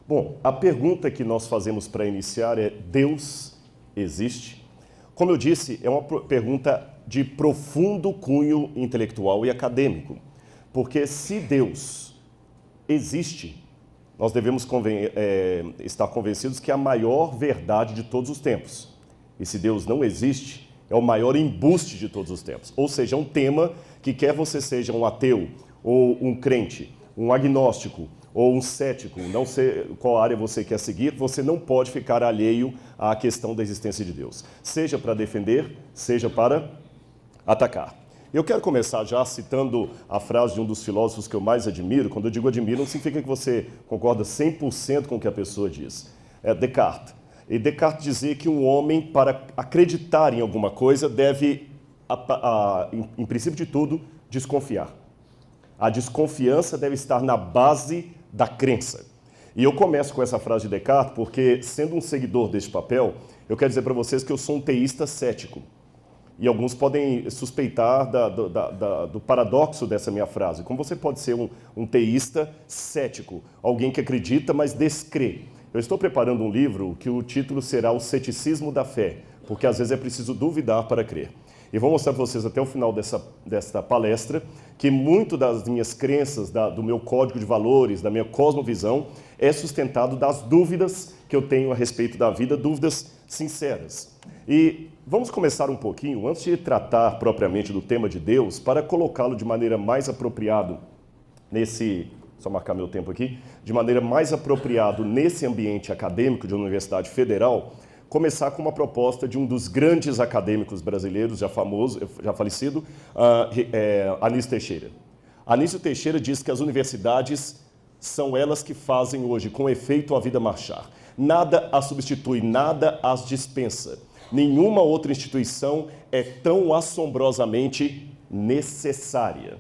Bom, a pergunta que nós fazemos para iniciar é: Deus existe? Como eu disse, é uma pergunta de profundo cunho intelectual e acadêmico, porque se Deus existe, nós devemos estar convencidos que é a maior verdade de todos os tempos. E se Deus não existe, é o maior embuste de todos os tempos. Ou seja, é um tema que quer você seja um ateu, ou um crente, um agnóstico, ou um cético, não sei qual área você quer seguir, você não pode ficar alheio à questão da existência de Deus. Seja para defender, seja para atacar. Eu quero começar já citando a frase de um dos filósofos que eu mais admiro. Quando eu digo admiro, não significa que você concorda 100% com o que a pessoa diz. É Descartes. E Descartes dizia que um homem, para acreditar em alguma coisa, deve, em princípio de tudo, desconfiar. A desconfiança deve estar na base da crença. E eu começo com essa frase de Descartes porque, sendo um seguidor deste papel, eu quero dizer para vocês que eu sou um teísta cético. E alguns podem suspeitar do paradoxo dessa minha frase. Como você pode ser um teísta cético, alguém que acredita, mas descrê? Eu estou preparando um livro que o título será O Ceticismo da Fé, porque às vezes é preciso duvidar para crer. E vou mostrar para vocês até o final desta palestra que muito das minhas crenças, do meu código de valores, da minha cosmovisão, é sustentado das dúvidas que eu tenho a respeito da vida, dúvidas sinceras. E vamos começar um pouquinho, antes de tratar propriamente do tema de Deus, para colocá-lo de maneira mais apropriada só marcar meu tempo aqui, de maneira mais apropriada nesse ambiente acadêmico de uma universidade federal, começar com uma proposta de um dos grandes acadêmicos brasileiros, já famoso, já falecido, Anísio Teixeira. Anísio Teixeira diz que as universidades são elas que fazem hoje, com efeito, a vida marchar. Nada as substitui, nada as dispensa. Nenhuma outra instituição é tão assombrosamente necessária.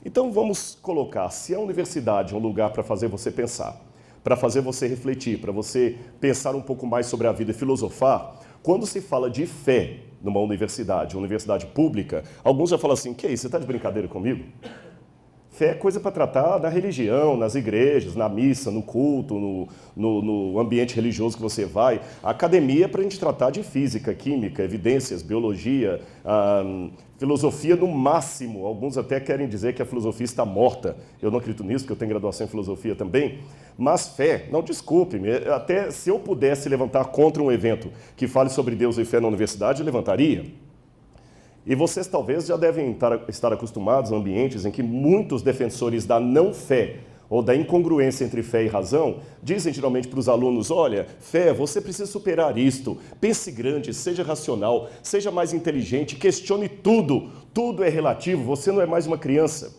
Então vamos colocar, se a universidade é um lugar para fazer você pensar, para fazer você refletir, para você pensar um pouco mais sobre a vida e filosofar, quando se fala de fé numa universidade pública, alguns já falam assim: que isso, você está de brincadeira comigo? Fé é coisa para tratar na religião, nas igrejas, na missa, no culto, no ambiente religioso que você vai. A academia é para a gente tratar de física, química, evidências, biologia, filosofia no máximo. Alguns até querem dizer que a filosofia está morta. Eu não acredito nisso, porque eu tenho graduação em filosofia também. Mas fé, não, desculpe-me, até se eu pudesse levantar contra um evento que fale sobre Deus e fé na universidade, eu levantaria. E vocês talvez já devem estar acostumados a ambientes em que muitos defensores da não-fé ou da incongruência entre fé e razão dizem geralmente para os alunos: olha, fé, você precisa superar isto, pense grande, seja racional, seja mais inteligente, questione tudo, tudo é relativo, você não é mais uma criança.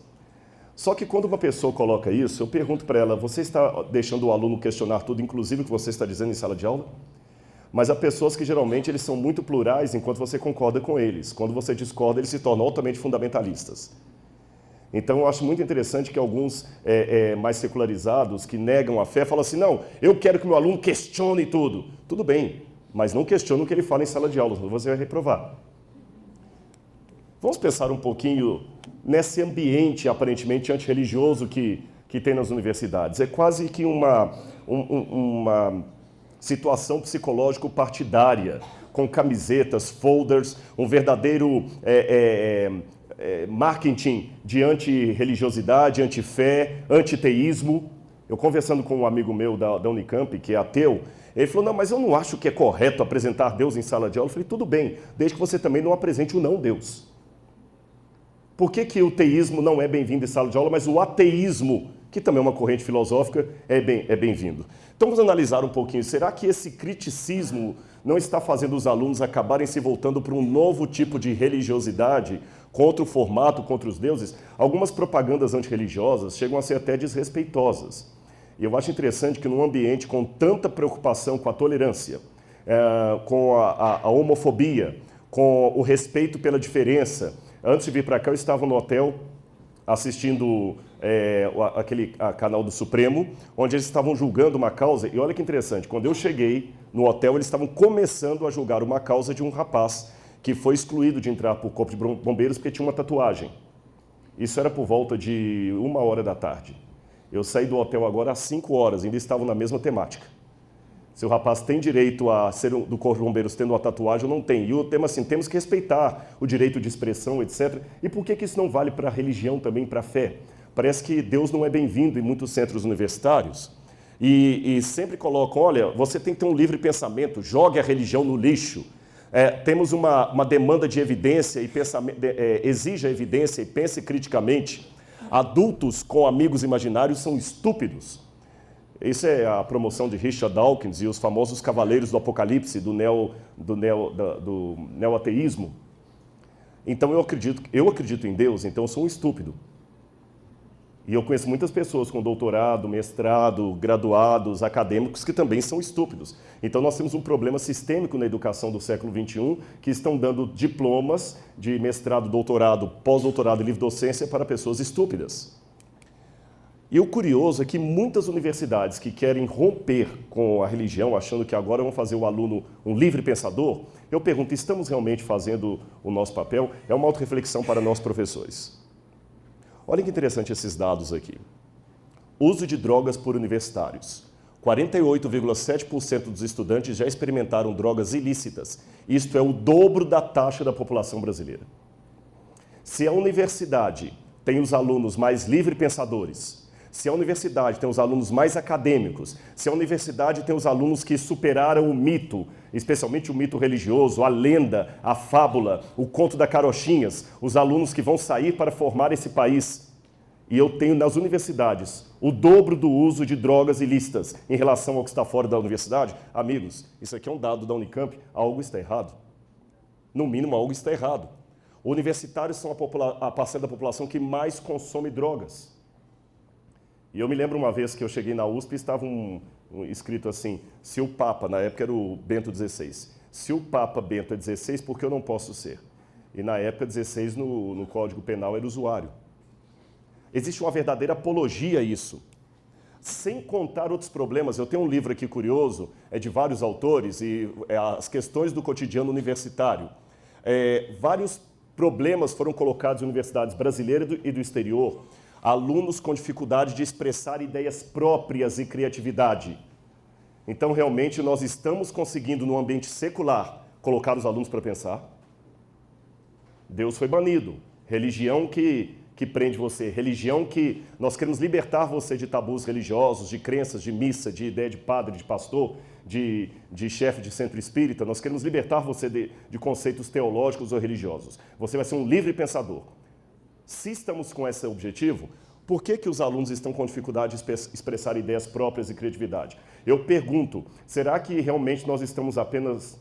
Só que quando uma pessoa coloca isso, eu pergunto para ela: você está deixando o aluno questionar tudo, inclusive o que você está dizendo em sala de aula? Mas há pessoas que geralmente eles são muito plurais enquanto você concorda com eles. Quando você discorda, eles se tornam altamente fundamentalistas. Então eu acho muito interessante que alguns mais secularizados, que negam a fé, falam assim: não, eu quero que meu aluno questione tudo. Tudo bem, mas não questione o que ele fala em sala de aula, senão você vai reprovar. Vamos pensar um pouquinho nesse ambiente aparentemente antirreligioso que tem nas universidades. É quase que uma situação psicológico-partidária, com camisetas, folders, um verdadeiro marketing de antirreligiosidade, antifé, antiteísmo. Eu conversando com um amigo meu da Unicamp, que é ateu, ele falou: não, mas eu não acho que é correto apresentar Deus em sala de aula. Eu falei: tudo bem, desde que você também não apresente o não-Deus. Por que o teísmo não é bem-vindo em sala de aula, mas o ateísmo, que também é uma corrente filosófica, é bem-vindo? Então vamos analisar um pouquinho. Será que esse criticismo não está fazendo os alunos acabarem se voltando para um novo tipo de religiosidade contra o formato, contra os deuses? Algumas propagandas antirreligiosas chegam a ser até desrespeitosas. E eu acho interessante que num ambiente com tanta preocupação com a tolerância, com a homofobia, com o respeito pela diferença. Antes de vir para cá, eu estava no hotel assistindo aquele canal do Supremo, onde eles estavam julgando uma causa. E olha que interessante, quando eu cheguei no hotel, eles estavam começando a julgar uma causa de um rapaz que foi excluído de entrar para o Corpo de Bombeiros porque tinha uma tatuagem. Isso era por volta de 1h da tarde. Eu saí do hotel agora às 5 horas, ainda estavam na mesma temática. Se o rapaz tem direito a ser do Corpo de Bombeiros tendo uma tatuagem ou não tem. E o tema assim, temos que respeitar o direito de expressão, etc. E por que isso não vale para a religião também, para a fé? Parece que Deus não é bem-vindo em muitos centros universitários. E sempre colocam, olha, você tem que ter um livre pensamento, jogue a religião no lixo. Temos uma demanda de evidência e exija evidência e pense criticamente. Adultos com amigos imaginários são estúpidos. Isso é a promoção de Richard Dawkins e os famosos cavaleiros do apocalipse, do neo-ateísmo. Então eu acredito em Deus, então eu sou um estúpido. E eu conheço muitas pessoas com doutorado, mestrado, graduados, acadêmicos, que também são estúpidos. Então nós temos um problema sistêmico na educação do século XXI, que estão dando diplomas de mestrado, doutorado, pós-doutorado e livre-docência para pessoas estúpidas. E o curioso é que muitas universidades que querem romper com a religião, achando que agora vão fazer o aluno um livre pensador, eu pergunto, estamos realmente fazendo o nosso papel? É uma autorreflexão para nós professores. Olha que interessante esses dados aqui. Uso de drogas por universitários. 48,7% dos estudantes já experimentaram drogas ilícitas. Isto é o dobro da taxa da população brasileira. Se a universidade tem os alunos mais livre pensadores, se a universidade tem os alunos mais acadêmicos, se a universidade tem os alunos que superaram o mito, especialmente o mito religioso, a lenda, a fábula, o conto da carochinhas, os alunos que vão sair para formar esse país. E eu tenho nas universidades o dobro do uso de drogas ilícitas em relação ao que está fora da universidade. Amigos, isso aqui é um dado da Unicamp, algo está errado. No mínimo, algo está errado. Universitários são a parcela da população que mais consome drogas. E eu me lembro uma vez que eu cheguei na USP e estava escrito assim, se o Papa, na época era o Bento XVI, se o Papa Bento é 16, por que eu não posso ser? E na época 16 no Código Penal era usuário. Existe uma verdadeira apologia a isso. Sem contar outros problemas, eu tenho um livro aqui curioso, é de vários autores, e as questões do cotidiano universitário. Vários problemas foram colocados em universidades brasileiras e do exterior. Alunos com dificuldade de expressar ideias próprias e criatividade. Então, realmente, nós estamos conseguindo, no ambiente secular, colocar os alunos para pensar. Deus foi banido. Religião que prende você. Religião que nós queremos libertar você de tabus religiosos, de crenças, de missa, de ideia de padre, de pastor, de chefe de centro espírita. Nós queremos libertar você de conceitos teológicos ou religiosos. Você vai ser um livre pensador. Se estamos com esse objetivo, por que os alunos estão com dificuldade de expressar ideias próprias e criatividade? Eu pergunto, será que realmente nós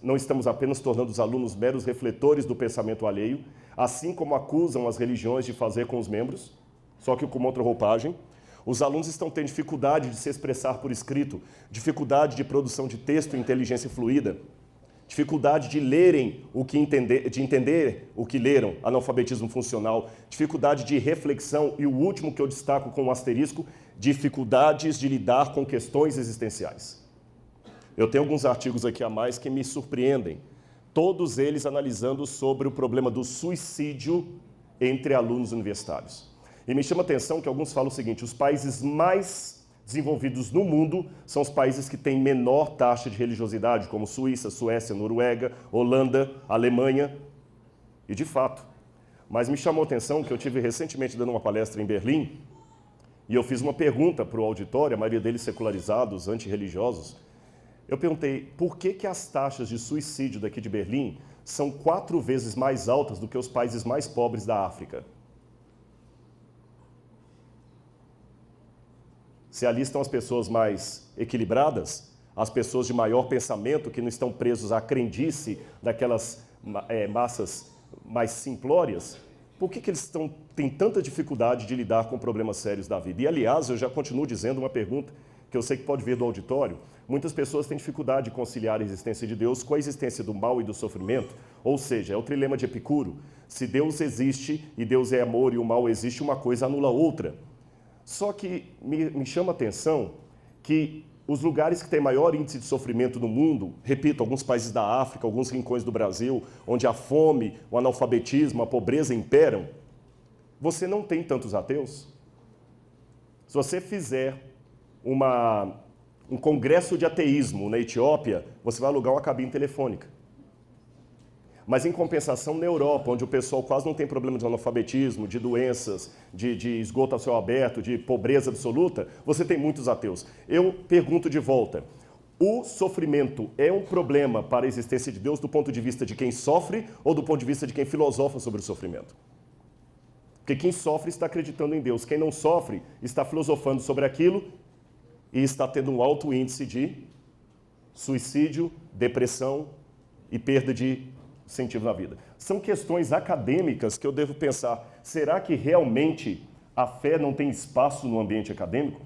não estamos apenas tornando os alunos meros refletores do pensamento alheio, assim como acusam as religiões de fazer com os membros, só que com outra roupagem? Os alunos estão tendo dificuldade de se expressar por escrito, dificuldade de produção de texto e inteligência fluida, dificuldade de lerem de entender o que leram, analfabetismo funcional, dificuldade de reflexão e o último que eu destaco com um asterisco, dificuldades de lidar com questões existenciais. Eu tenho alguns artigos aqui a mais que me surpreendem, todos eles analisando sobre o problema do suicídio entre alunos universitários. E me chama a atenção que alguns falam o seguinte, os países mais desenvolvidos no mundo são os países que têm menor taxa de religiosidade, como Suíça, Suécia, Noruega, Holanda, Alemanha. E de fato. Mas me chamou a atenção que eu tive recentemente dando uma palestra em Berlim e eu fiz uma pergunta para o auditório, a maioria deles secularizados, antirreligiosos. Eu perguntei por que as taxas de suicídio daqui de Berlim são 4 vezes mais altas do que os países mais pobres da África. Se ali estão as pessoas mais equilibradas, as pessoas de maior pensamento, que não estão presos à crendice daquelas massas mais simplórias, por que eles têm tanta dificuldade de lidar com problemas sérios da vida? E, aliás, eu já continuo dizendo uma pergunta que eu sei que pode vir do auditório. Muitas pessoas têm dificuldade de conciliar a existência de Deus com a existência do mal e do sofrimento, ou seja, é o trilema de Epicuro. Se Deus existe e Deus é amor e o mal existe, uma coisa anula a outra. Só que me chama a atenção que os lugares que têm maior índice de sofrimento no mundo, repito, alguns países da África, alguns rincões do Brasil, onde a fome, o analfabetismo, a pobreza imperam, você não tem tantos ateus. Se você fizer um congresso de ateísmo na Etiópia, você vai alugar uma cabine telefônica. Mas em compensação, na Europa, onde o pessoal quase não tem problema de analfabetismo, de doenças, de esgoto a céu aberto, de pobreza absoluta, você tem muitos ateus. Eu pergunto de volta, o sofrimento é um problema para a existência de Deus do ponto de vista de quem sofre ou do ponto de vista de quem filosofa sobre o sofrimento? Porque quem sofre está acreditando em Deus, quem não sofre está filosofando sobre aquilo e está tendo um alto índice de suicídio, depressão e perda de sentido na vida. São questões acadêmicas que eu devo pensar, será que realmente a fé não tem espaço no ambiente acadêmico?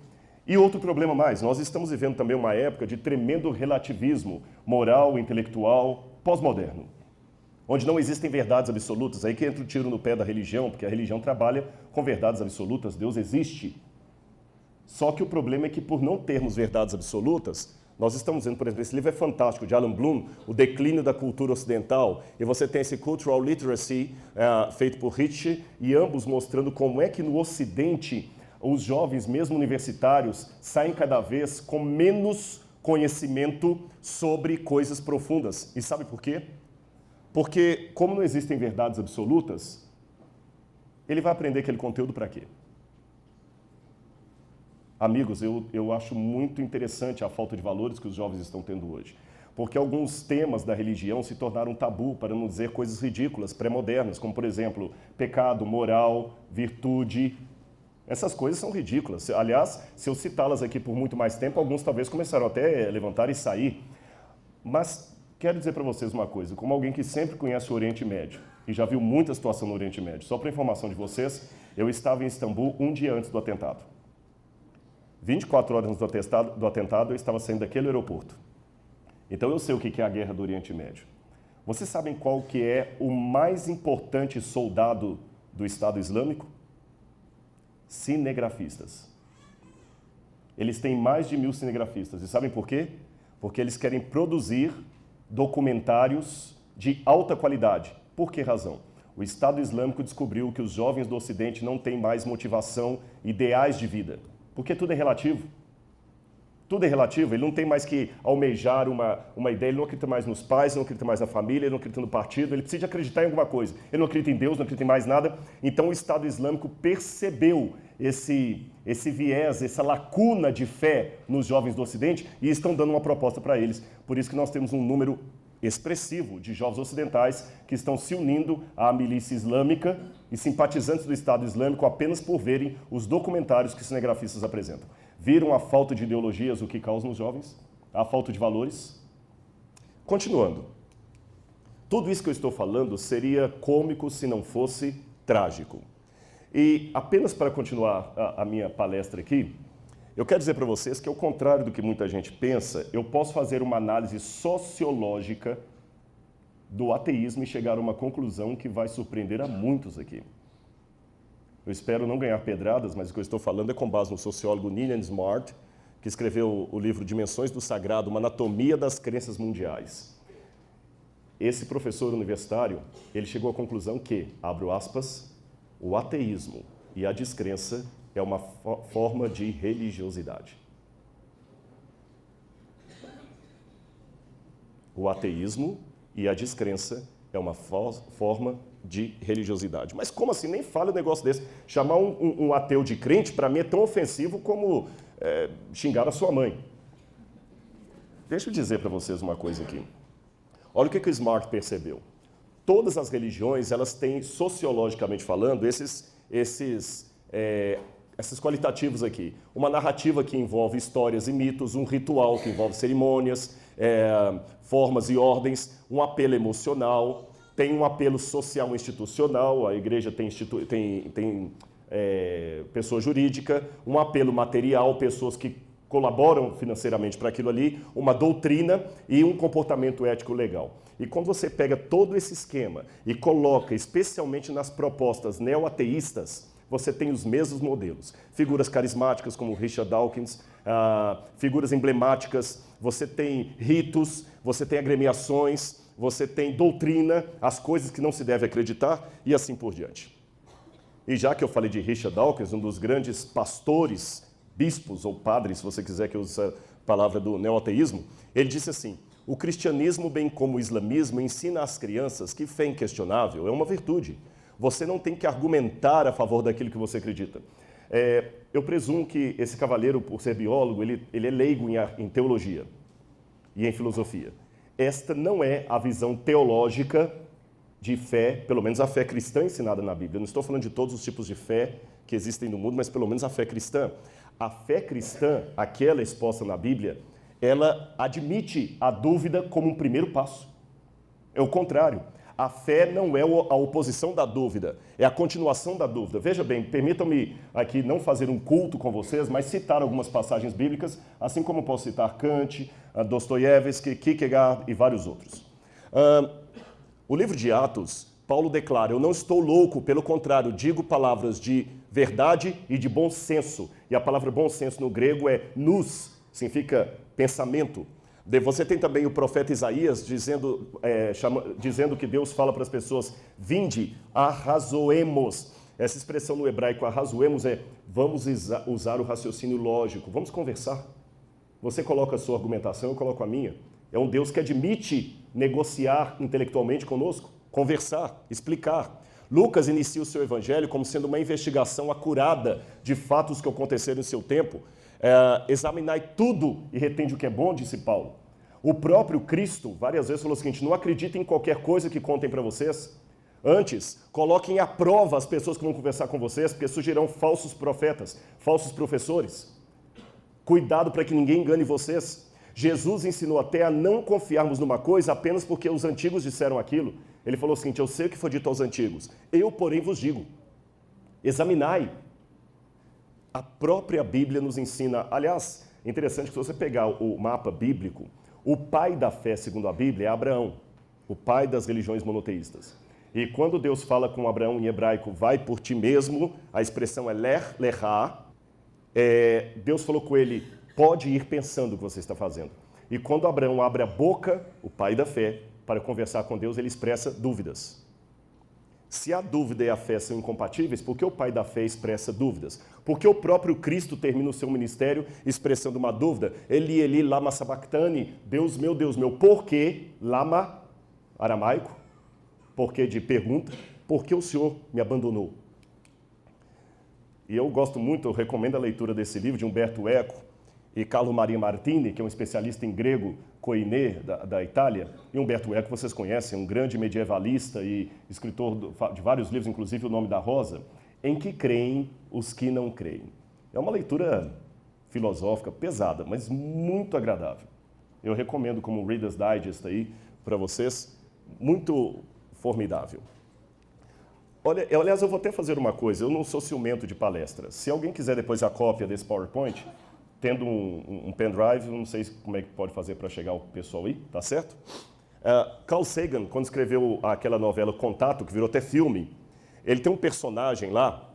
E outro problema mais, nós estamos vivendo também uma época de tremendo relativismo moral, intelectual, pós-moderno, onde não existem verdades absolutas, aí que entra o tiro no pé da religião, porque a religião trabalha com verdades absolutas, Deus existe. Só que o problema é que por não termos verdades absolutas, nós estamos vendo, por exemplo, esse livro é fantástico, de Alan Bloom, O Declínio da Cultura Ocidental, e você tem esse Cultural Literacy, feito por Ritchie, e ambos mostrando como é que no Ocidente os jovens, mesmo universitários, saem cada vez com menos conhecimento sobre coisas profundas. E sabe por quê? Porque, como não existem verdades absolutas, ele vai aprender aquele conteúdo para quê? Amigos, eu acho muito interessante a falta de valores que os jovens estão tendo hoje. Porque alguns temas da religião se tornaram tabu, para não dizer coisas ridículas, pré-modernas, como, por exemplo, pecado, moral, virtude. Essas coisas são ridículas. Aliás, se eu citá-las aqui por muito mais tempo, alguns talvez começaram até a levantar e sair. Mas quero dizer para vocês uma coisa, como alguém que sempre conhece o Oriente Médio e já viu muita situação no Oriente Médio, só para informação de vocês, eu estava em Istambul um dia antes do atentado. 24 horas antes do atentado, eu estava saindo daquele aeroporto. Então eu sei o que é a guerra do Oriente Médio. Vocês sabem qual que é o mais importante soldado do Estado Islâmico? Cinegrafistas. Eles têm mais de 1000 cinegrafistas. E sabem por quê? Porque eles querem produzir documentários de alta qualidade. Por que razão? O Estado Islâmico descobriu que os jovens do Ocidente não têm mais motivação, ideais de vida. Porque tudo é relativo. Tudo é relativo, ele não tem mais que almejar uma ideia, ele não acredita mais nos pais, ele não acredita mais na família, ele não acredita no partido, ele precisa acreditar em alguma coisa. Ele não acredita em Deus, não acredita em mais nada. Então o Estado Islâmico percebeu esse viés, essa lacuna de fé nos jovens do Ocidente e estão dando uma proposta para eles. Por isso que nós temos um número expressivo de jovens ocidentais que estão se unindo à milícia islâmica e simpatizantes do Estado Islâmico apenas por verem os documentários que os cinegrafistas apresentam. Viram a falta de ideologias, o que causa nos jovens? A falta de valores? Continuando. Tudo isso que eu estou falando seria cômico se não fosse trágico. E apenas para continuar a minha palestra aqui, eu quero dizer para vocês que, ao contrário do que muita gente pensa, eu posso fazer uma análise sociológica do ateísmo e chegar a uma conclusão que vai surpreender a muitos aqui. Eu espero não ganhar pedradas, mas o que eu estou falando é com base no sociólogo Ninian Smart, que escreveu o livro Dimensões do Sagrado, uma anatomia das crenças mundiais. Esse professor universitário, ele chegou à conclusão que, abro aspas, o ateísmo e a descrença é uma forma de religiosidade. O ateísmo e a descrença é uma forma de religiosidade. Mas como assim? Nem fala um negócio desse. Chamar um ateu de crente, para mim, é tão ofensivo como xingar a sua mãe. Deixa eu dizer para vocês uma coisa aqui. Olha o que o Smart percebeu. Todas as religiões, elas têm, sociologicamente falando, esses qualitativos aqui. Uma narrativa que envolve histórias e mitos, um ritual que envolve cerimônias, formas e ordens, um apelo emocional, tem um apelo social institucional, a igreja tem pessoa jurídica, um apelo material, pessoas que colaboram financeiramente para aquilo ali, uma doutrina e um comportamento ético legal. E quando você pega todo esse esquema e coloca, especialmente nas propostas neo-ateístas, você tem os mesmos modelos. Figuras carismáticas como Richard Dawkins, figuras emblemáticas, você tem ritos, você tem agremiações, você tem doutrina, as coisas que não se deve acreditar e assim por diante. E já que eu falei de Richard Dawkins, um dos grandes pastores bispos ou padres, se você quiser que eu use a palavra do neoateísmo, ele disse assim: o cristianismo, bem como o islamismo, ensina às crianças que fé inquestionável é uma virtude. Você não tem que argumentar a favor daquilo que você acredita. Eu presumo que esse cavalheiro, por ser biólogo, ele é leigo em teologia e em filosofia. Esta não é a visão teológica de fé, pelo menos a fé cristã ensinada na Bíblia. Eu não estou falando de todos os tipos de fé que existem no mundo, mas pelo menos a fé cristã. A fé cristã, aquela exposta na Bíblia, ela admite a dúvida como um primeiro passo. É o contrário. A fé não é a oposição da dúvida, é a continuação da dúvida. Veja bem, permitam-me aqui não fazer um culto com vocês, mas citar algumas passagens bíblicas, assim como posso citar Kant, Dostoiévski, Kierkegaard e vários outros. O livro de Atos, Paulo declara: eu não estou louco, pelo contrário, digo palavras de verdade e de bom senso. E a palavra bom senso no grego é nous, significa pensamento. Você tem também o profeta Isaías dizendo que Deus fala para as pessoas: vinde, arrazoemos. Essa expressão no hebraico, arrazoemos, é vamos usar o raciocínio lógico, vamos conversar. Você coloca a sua argumentação, eu coloco a minha. É um Deus que admite negociar intelectualmente conosco, conversar, explicar. Lucas inicia o seu evangelho como sendo uma investigação acurada de fatos que aconteceram em seu tempo. Examinai tudo e retende o que é bom, disse Paulo. O próprio Cristo várias vezes falou o seguinte: não acreditem em qualquer coisa que contem para vocês. Antes, coloquem à prova as pessoas que vão conversar com vocês, porque surgirão falsos profetas, falsos professores. Cuidado para que ninguém engane vocês. Jesus ensinou até a não confiarmos numa coisa apenas porque os antigos disseram aquilo. Ele falou o seguinte: eu sei o que foi dito aos antigos, eu, porém, vos digo. Examinai. A própria Bíblia nos ensina. Aliás, é interessante que se você pegar o mapa bíblico, o pai da fé, segundo a Bíblia, é Abraão, o pai das religiões monoteístas. E quando Deus fala com Abraão em hebraico, vai por ti mesmo, a expressão é ler, lerá, Deus falou com ele: pode ir pensando o que você está fazendo. E quando Abraão abre a boca, o pai da fé, para conversar com Deus, ele expressa dúvidas. Se a dúvida e a fé são incompatíveis, por que o pai da fé expressa dúvidas? Porque o próprio Cristo termina o seu ministério expressando uma dúvida. Eli, Eli, lama sabachthani, Deus meu, por que? Lama, aramaico, por que de pergunta, por que o Senhor me abandonou? E eu gosto muito, eu recomendo a leitura desse livro de Umberto Eco e Carlo Maria Martini, que é um especialista em grego koiné da Itália. E Umberto Eco vocês conhecem, um grande medievalista e escritor de vários livros, inclusive O Nome da Rosa, Em que creem os que não creem. É uma leitura filosófica pesada, mas muito agradável. Eu recomendo como Reader's Digest aí para vocês, muito formidável. Olha, aliás, eu vou até fazer uma coisa, eu não sou ciumento de palestras. Se alguém quiser depois a cópia desse PowerPoint, tendo um pendrive, eu não sei como é que pode fazer para chegar o pessoal aí, tá certo? Carl Sagan, quando escreveu aquela novela Contato, que virou até filme, ele tem um personagem lá,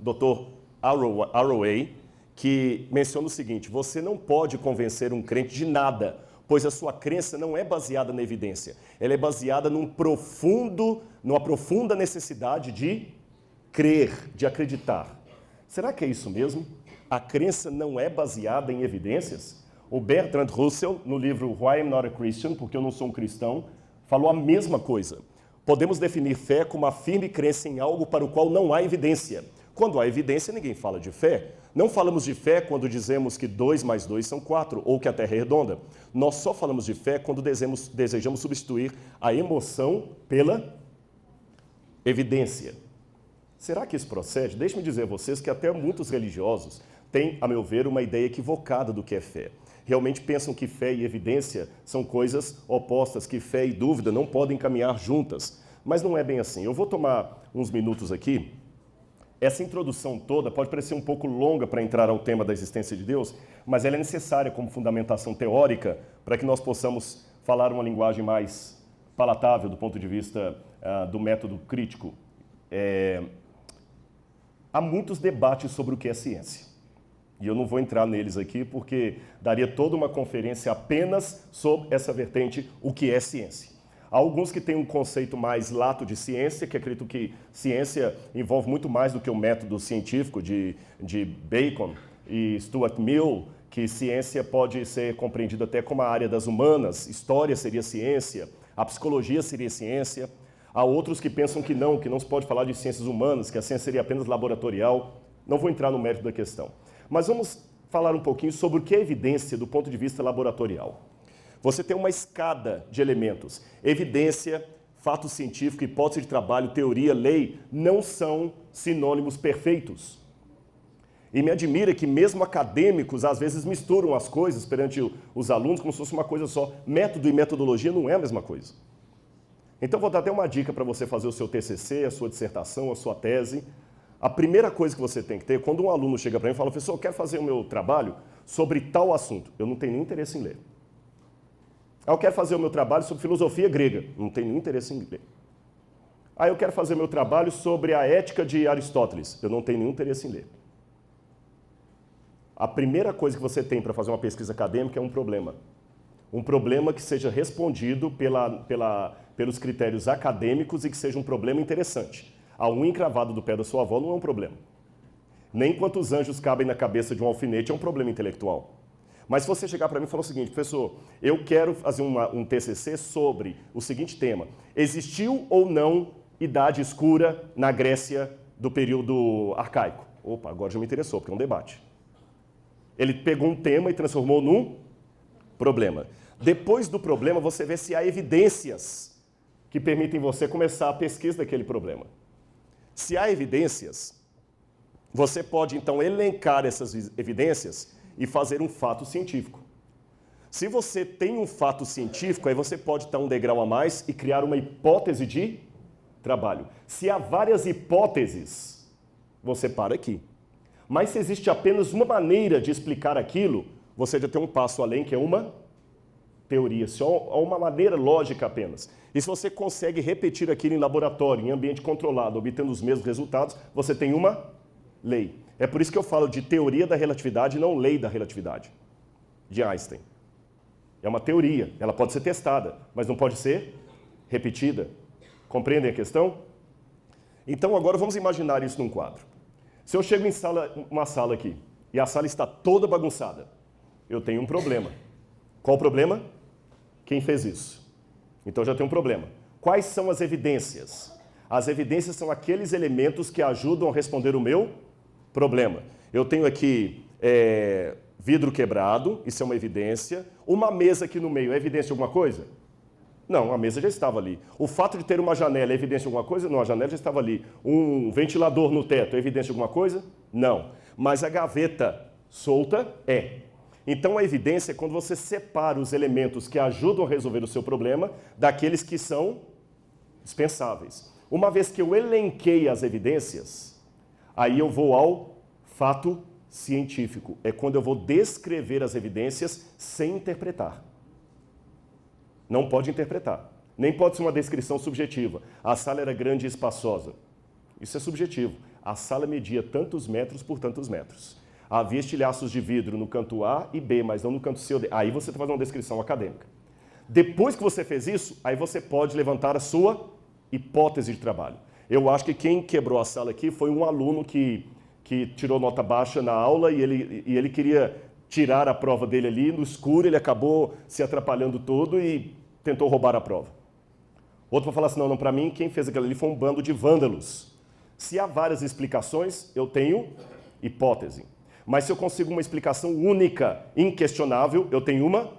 Dr. Arroway, que menciona o seguinte: você não pode convencer um crente de nada, pois a sua crença não é baseada na evidência, ela é baseada numa profunda necessidade de crer, de acreditar. Será que é isso mesmo? A crença não é baseada em evidências? O Bertrand Russell, no livro Why I'm Not a Christian, porque eu não sou um cristão, falou a mesma coisa. Podemos definir fé como a firme crença em algo para o qual não há evidência. Quando há evidência, ninguém fala de fé. Não falamos de fé quando dizemos que 2 mais 2 são 4, ou que a Terra é redonda. Nós só falamos de fé quando desejamos substituir a emoção pela evidência. Será que isso procede? Deixe-me dizer a vocês que até muitos religiosos têm, a meu ver, uma ideia equivocada do que é fé. Realmente pensam que fé e evidência são coisas opostas, que fé e dúvida não podem caminhar juntas. Mas não é bem assim. Eu vou tomar uns minutos aqui. Essa introdução toda pode parecer um pouco longa para entrar ao tema da existência de Deus, mas ela é necessária como fundamentação teórica para que nós possamos falar uma linguagem mais palatável do ponto de vista do método crítico. Há muitos debates sobre o que é ciência. E eu não vou entrar neles aqui porque daria toda uma conferência apenas sobre essa vertente, o que é ciência. Há alguns que têm um conceito mais lato de ciência, que acreditam que ciência envolve muito mais do que o método científico de Bacon, e Stuart Mill, que ciência pode ser compreendida até como a área das humanas, história seria ciência, a psicologia seria ciência. Há outros que pensam que não se pode falar de ciências humanas, que a ciência seria apenas laboratorial. Não vou entrar no mérito da questão. Mas vamos falar um pouquinho sobre o que é evidência do ponto de vista laboratorial. Você tem uma escada de elementos. Evidência, fato científico, hipótese de trabalho, teoria, lei, não são sinônimos perfeitos. E me admira que mesmo acadêmicos às vezes misturam as coisas perante os alunos como se fosse uma coisa só. Método e metodologia não é a mesma coisa. Então vou dar até uma dica para você fazer o seu TCC, a sua dissertação, a sua tese. A primeira coisa que você tem que ter, quando um aluno chega para mim e fala, professor, eu quero fazer o meu trabalho sobre tal assunto, eu não tenho nenhum interesse em ler. Eu quero fazer o meu trabalho sobre filosofia grega, não tenho nenhum interesse em ler. Eu quero fazer o meu trabalho sobre a ética de Aristóteles, eu não tenho nenhum interesse em ler. A primeira coisa que você tem para fazer uma pesquisa acadêmica é um problema. Um problema que seja respondido pelos critérios acadêmicos e que seja um problema interessante. A unha encravada do pé da sua avó não é um problema. Nem quantos anjos cabem na cabeça de um alfinete é um problema intelectual. Mas se você chegar para mim e falar o seguinte, professor, eu quero fazer um TCC sobre o seguinte tema. Existiu ou não idade escura na Grécia do período arcaico? Opa, agora já me interessou, porque é um debate. Ele pegou um tema e transformou num problema. Depois do problema, você vê se há evidências que permitem você começar a pesquisa daquele problema. Se há evidências, você pode então elencar essas evidências e fazer um fato científico. Se você tem um fato científico, aí você pode dar um degrau a mais e criar uma hipótese de trabalho. Se há várias hipóteses, você para aqui. Mas se existe apenas uma maneira de explicar aquilo, você já tem um passo além, que é uma teoria, só uma maneira lógica apenas. E se você consegue repetir aquilo em laboratório, em ambiente controlado, obtendo os mesmos resultados, você tem uma lei. É por isso que eu falo de teoria da relatividade e não lei da relatividade, de Einstein. É uma teoria, ela pode ser testada, mas não pode ser repetida. Compreendem a questão? Então agora vamos imaginar isso num quadro. Se eu chego em uma sala aqui, e a sala está toda bagunçada, eu tenho um problema. Qual o problema? Quem fez isso? Então já tem um problema. Quais são as evidências? As evidências são aqueles elementos que ajudam a responder o meu problema. Eu tenho aqui vidro quebrado, isso é uma evidência. Uma mesa aqui no meio, é evidência de alguma coisa? Não, a mesa já estava ali. O fato de ter uma janela é evidência de alguma coisa? Não, a janela já estava ali. Um ventilador no teto é evidência de alguma coisa? Não. Mas a gaveta solta é. Então a evidência é quando você separa os elementos que ajudam a resolver o seu problema daqueles que são dispensáveis. Uma vez que eu elenquei as evidências, aí eu vou ao fato científico. É quando eu vou descrever as evidências sem interpretar. Não pode interpretar. Nem pode ser uma descrição subjetiva. A sala era grande e espaçosa. Isso é subjetivo. A sala media tantos metros por tantos metros. Havia estilhaços de vidro no canto A e B, mas não no canto C ou D. Aí você está fazendo uma descrição acadêmica. Depois que você fez isso, aí você pode levantar a sua hipótese de trabalho. Eu acho que quem quebrou a sala aqui foi um aluno que tirou nota baixa na aula e ele queria tirar a prova dele ali no escuro, ele acabou se atrapalhando todo e tentou roubar a prova. Outro vai falar assim, não, para mim quem fez aquilo ali foi um bando de vândalos. Se há várias explicações, eu tenho hipótese. Mas se eu consigo uma explicação única, inquestionável, eu tenho uma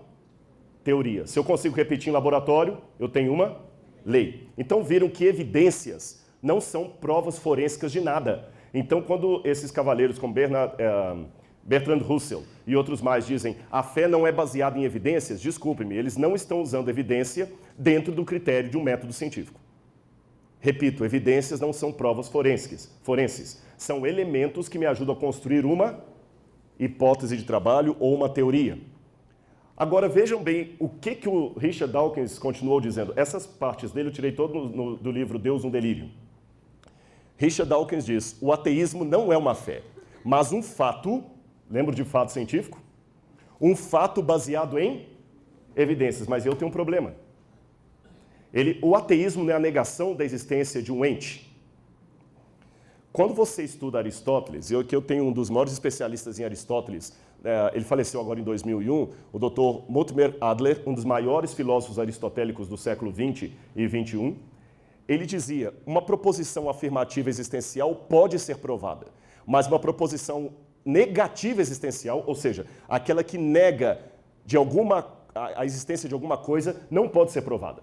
teoria. Se eu consigo repetir em laboratório, eu tenho uma lei. Então viram que evidências não são provas forensicas de nada. Então quando esses cavaleiros como Bertrand Russell e outros mais dizem a fé não é baseada em evidências, desculpe-me, eles não estão usando evidência dentro do critério de um método científico. Repito, evidências não são provas forenses. São elementos que me ajudam a construir uma hipótese de trabalho ou uma teoria. Agora vejam bem o que o Richard Dawkins continuou dizendo. Essas partes dele eu tirei todo do livro Deus, um Delírio. Richard Dawkins diz, o ateísmo não é uma fé, mas um fato, lembra de fato científico? Um fato baseado em evidências, mas eu tenho um problema. O ateísmo não é a negação da existência de um ente. Quando você estuda Aristóteles, eu tenho um dos maiores especialistas em Aristóteles, ele faleceu agora em 2001, o Dr. Mortimer Adler, um dos maiores filósofos aristotélicos do século XX e XXI, ele dizia, uma proposição afirmativa existencial pode ser provada, mas uma proposição negativa existencial, ou seja, aquela que nega a existência de alguma coisa, não pode ser provada.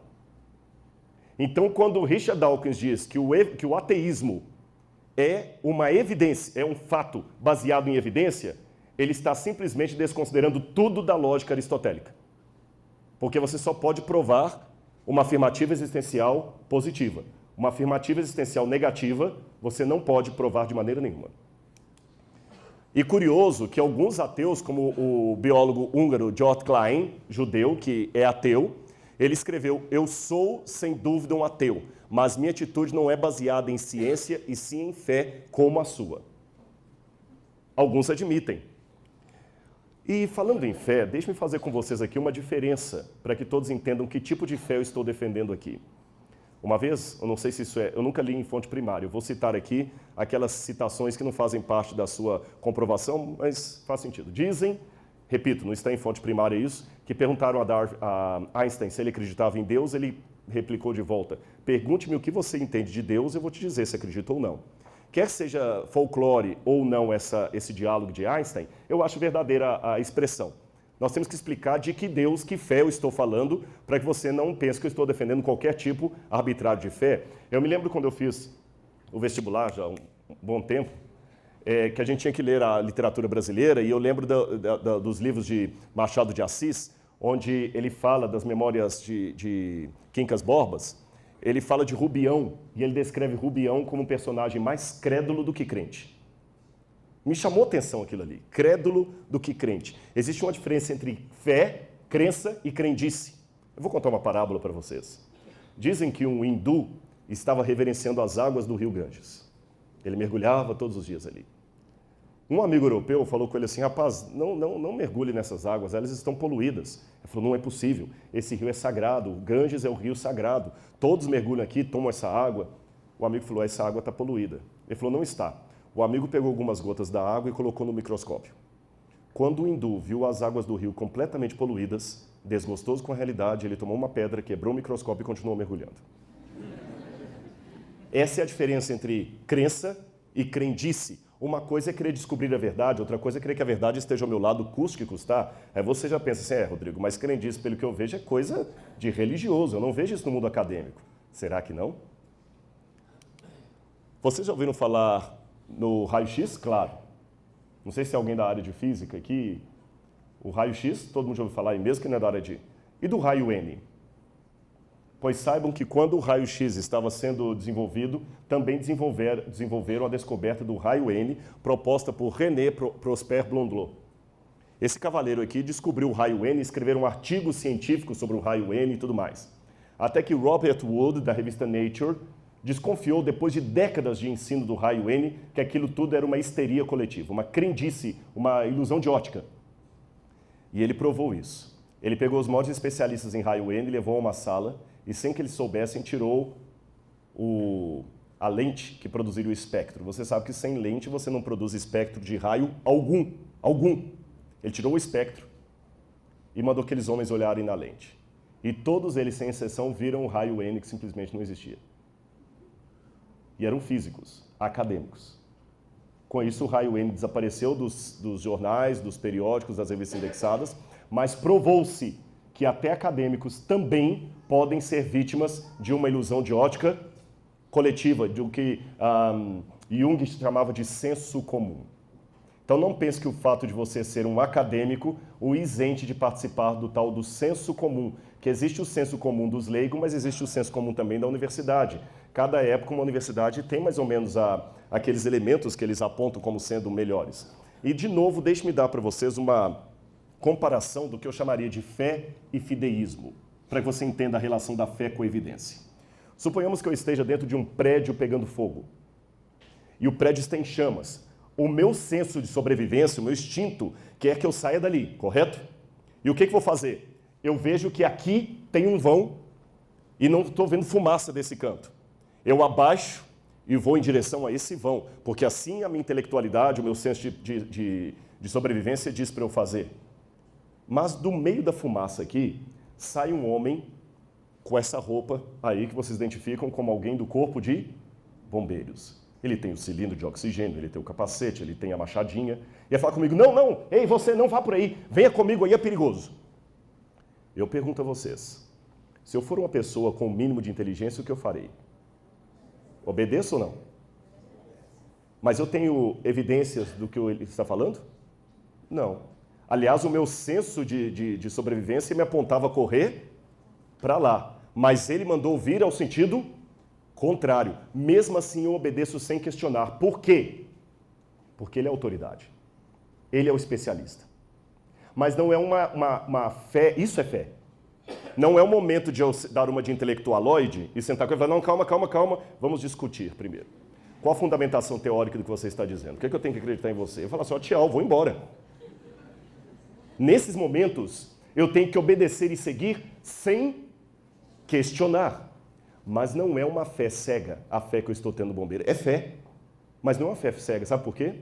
Então, quando Richard Dawkins diz que o ateísmo é uma evidência, é um fato baseado em evidência, ele está simplesmente desconsiderando tudo da lógica aristotélica. Porque você só pode provar uma afirmativa existencial positiva. Uma afirmativa existencial negativa, você não pode provar de maneira nenhuma. E curioso que alguns ateus, como o biólogo húngaro George Klein, judeu, que é ateu, ele escreveu, eu sou, sem dúvida, um ateu, mas minha atitude não é baseada em ciência e sim em fé como a sua. Alguns admitem. E falando em fé, deixe-me fazer com vocês aqui uma diferença, para que todos entendam que tipo de fé eu estou defendendo aqui. Uma vez, eu não sei se isso eu nunca li em fonte primária, eu vou citar aqui aquelas citações que não fazem parte da sua comprovação, mas faz sentido. Dizem, repito, não está em fonte primária isso, que perguntaram a Einstein se ele acreditava em Deus, ele replicou de volta, pergunte-me o que você entende de Deus, eu vou te dizer se acredita ou não. Quer seja folclore ou não esse diálogo de Einstein, eu acho verdadeira a expressão. Nós temos que explicar de que Deus, que fé eu estou falando, para que você não pense que eu estou defendendo qualquer tipo arbitrário de fé. Eu me lembro quando eu fiz o vestibular, já há um bom tempo, que a gente tinha que ler a literatura brasileira, e eu lembro dos livros de Machado de Assis, onde ele fala das memórias de Quincas Borbas, ele fala de Rubião, e ele descreve Rubião como um personagem mais crédulo do que crente. Me chamou a atenção aquilo ali, crédulo do que crente. Existe uma diferença entre fé, crença e crendice. Eu vou contar uma parábola para vocês. Dizem que um hindu estava reverenciando as águas do rio Ganges. Ele mergulhava todos os dias ali. Um amigo europeu falou com ele assim, rapaz, não mergulhe nessas águas, elas estão poluídas. Ele falou, não é possível, esse rio é sagrado, o Ganges é o rio sagrado, todos mergulham aqui, tomam essa água. O amigo falou, essa água está poluída. Ele falou, não está. O amigo pegou algumas gotas da água e colocou no microscópio. Quando o hindu viu as águas do rio completamente poluídas, desgostoso com a realidade, ele tomou uma pedra, quebrou o microscópio e continuou mergulhando. Essa é a diferença entre crença e crendice. Uma coisa é querer descobrir a verdade, outra coisa é querer que a verdade esteja ao meu lado, custe que custar. Aí você já pensa assim, Rodrigo, mas crendice, pelo que eu vejo, é coisa de religioso. Eu não vejo isso no mundo acadêmico. Será que não? Vocês já ouviram falar no raio-x? Claro. Não sei se é alguém da área de física aqui. O raio-x, todo mundo já ouviu falar, e mesmo que não é da área de... E do raio-N? Pois saibam que quando o raio-x estava sendo desenvolvido, também desenvolveram a descoberta do raio-N, proposta por René Prosper Blondelot. Esse cavaleiro aqui descobriu o raio-N, escreveu um artigo científico sobre o raio-N e tudo mais. Até que Robert Wood, da revista Nature, desconfiou, depois de décadas de ensino do raio-N, que aquilo tudo era uma histeria coletiva, uma crendice, uma ilusão de ótica. E ele provou isso. Ele pegou os maiores especialistas em raio-N, levou a uma sala e, sem que eles soubessem, tirou a lente que produziria o espectro. Você sabe que sem lente você não produz espectro de raio algum. Ele tirou o espectro e mandou aqueles homens olharem na lente. E todos eles, sem exceção, viram o raio-N que simplesmente não existia. E eram físicos, acadêmicos. Com isso, o raio-N desapareceu dos jornais, dos periódicos, das revistas indexadas, mas provou-se que até acadêmicos também podem ser vítimas de uma ilusão de ótica coletiva, do que Jung chamava de senso comum. Então não pense que o fato de você ser um acadêmico o isente de participar do tal do senso comum, que existe o senso comum dos leigos, mas existe o senso comum também da universidade. Cada época uma universidade tem mais ou menos aqueles elementos que eles apontam como sendo melhores. E de novo, deixe-me dar para vocês uma comparação do que eu chamaria de fé e fideísmo, para que você entenda a relação da fé com a evidência. Suponhamos que eu esteja dentro de um prédio pegando fogo, e o prédio está em chamas. O meu senso de sobrevivência, o meu instinto, quer que eu saia dali, correto? E o que eu vou fazer? Eu vejo que aqui tem um vão e não estou vendo fumaça desse canto. Eu abaixo, e vou em direção a esse vão, porque assim a minha intelectualidade, o meu senso de sobrevivência diz para eu fazer. Mas do meio da fumaça aqui, sai um homem com essa roupa aí que vocês identificam como alguém do corpo de bombeiros. Ele tem o cilindro de oxigênio, ele tem o capacete, ele tem a machadinha. E ia falar comigo, não, ei, você não vá por aí, venha comigo aí, é perigoso. Eu pergunto a vocês, se eu for uma pessoa com o mínimo de inteligência, o que eu farei? Obedeço ou não? Mas eu tenho evidências do que ele está falando? Não. Aliás, o meu senso de sobrevivência me apontava a correr para lá. Mas ele mandou vir ao sentido contrário. Mesmo assim, eu obedeço sem questionar. Por quê? Porque ele é autoridade. Ele é o especialista. Mas não é uma fé, isso é fé. Não é o momento de eu dar uma de intelectualoide e sentar com ele e falar, não, calma, vamos discutir primeiro. Qual a fundamentação teórica do que você está dizendo? O que é que eu tenho que acreditar em você? Eu falo assim, tchau, vou embora. Nesses momentos, eu tenho que obedecer e seguir sem questionar. Mas não é uma fé cega, a fé que eu estou tendo bombeiro. É fé, mas não é uma fé cega. Sabe por quê?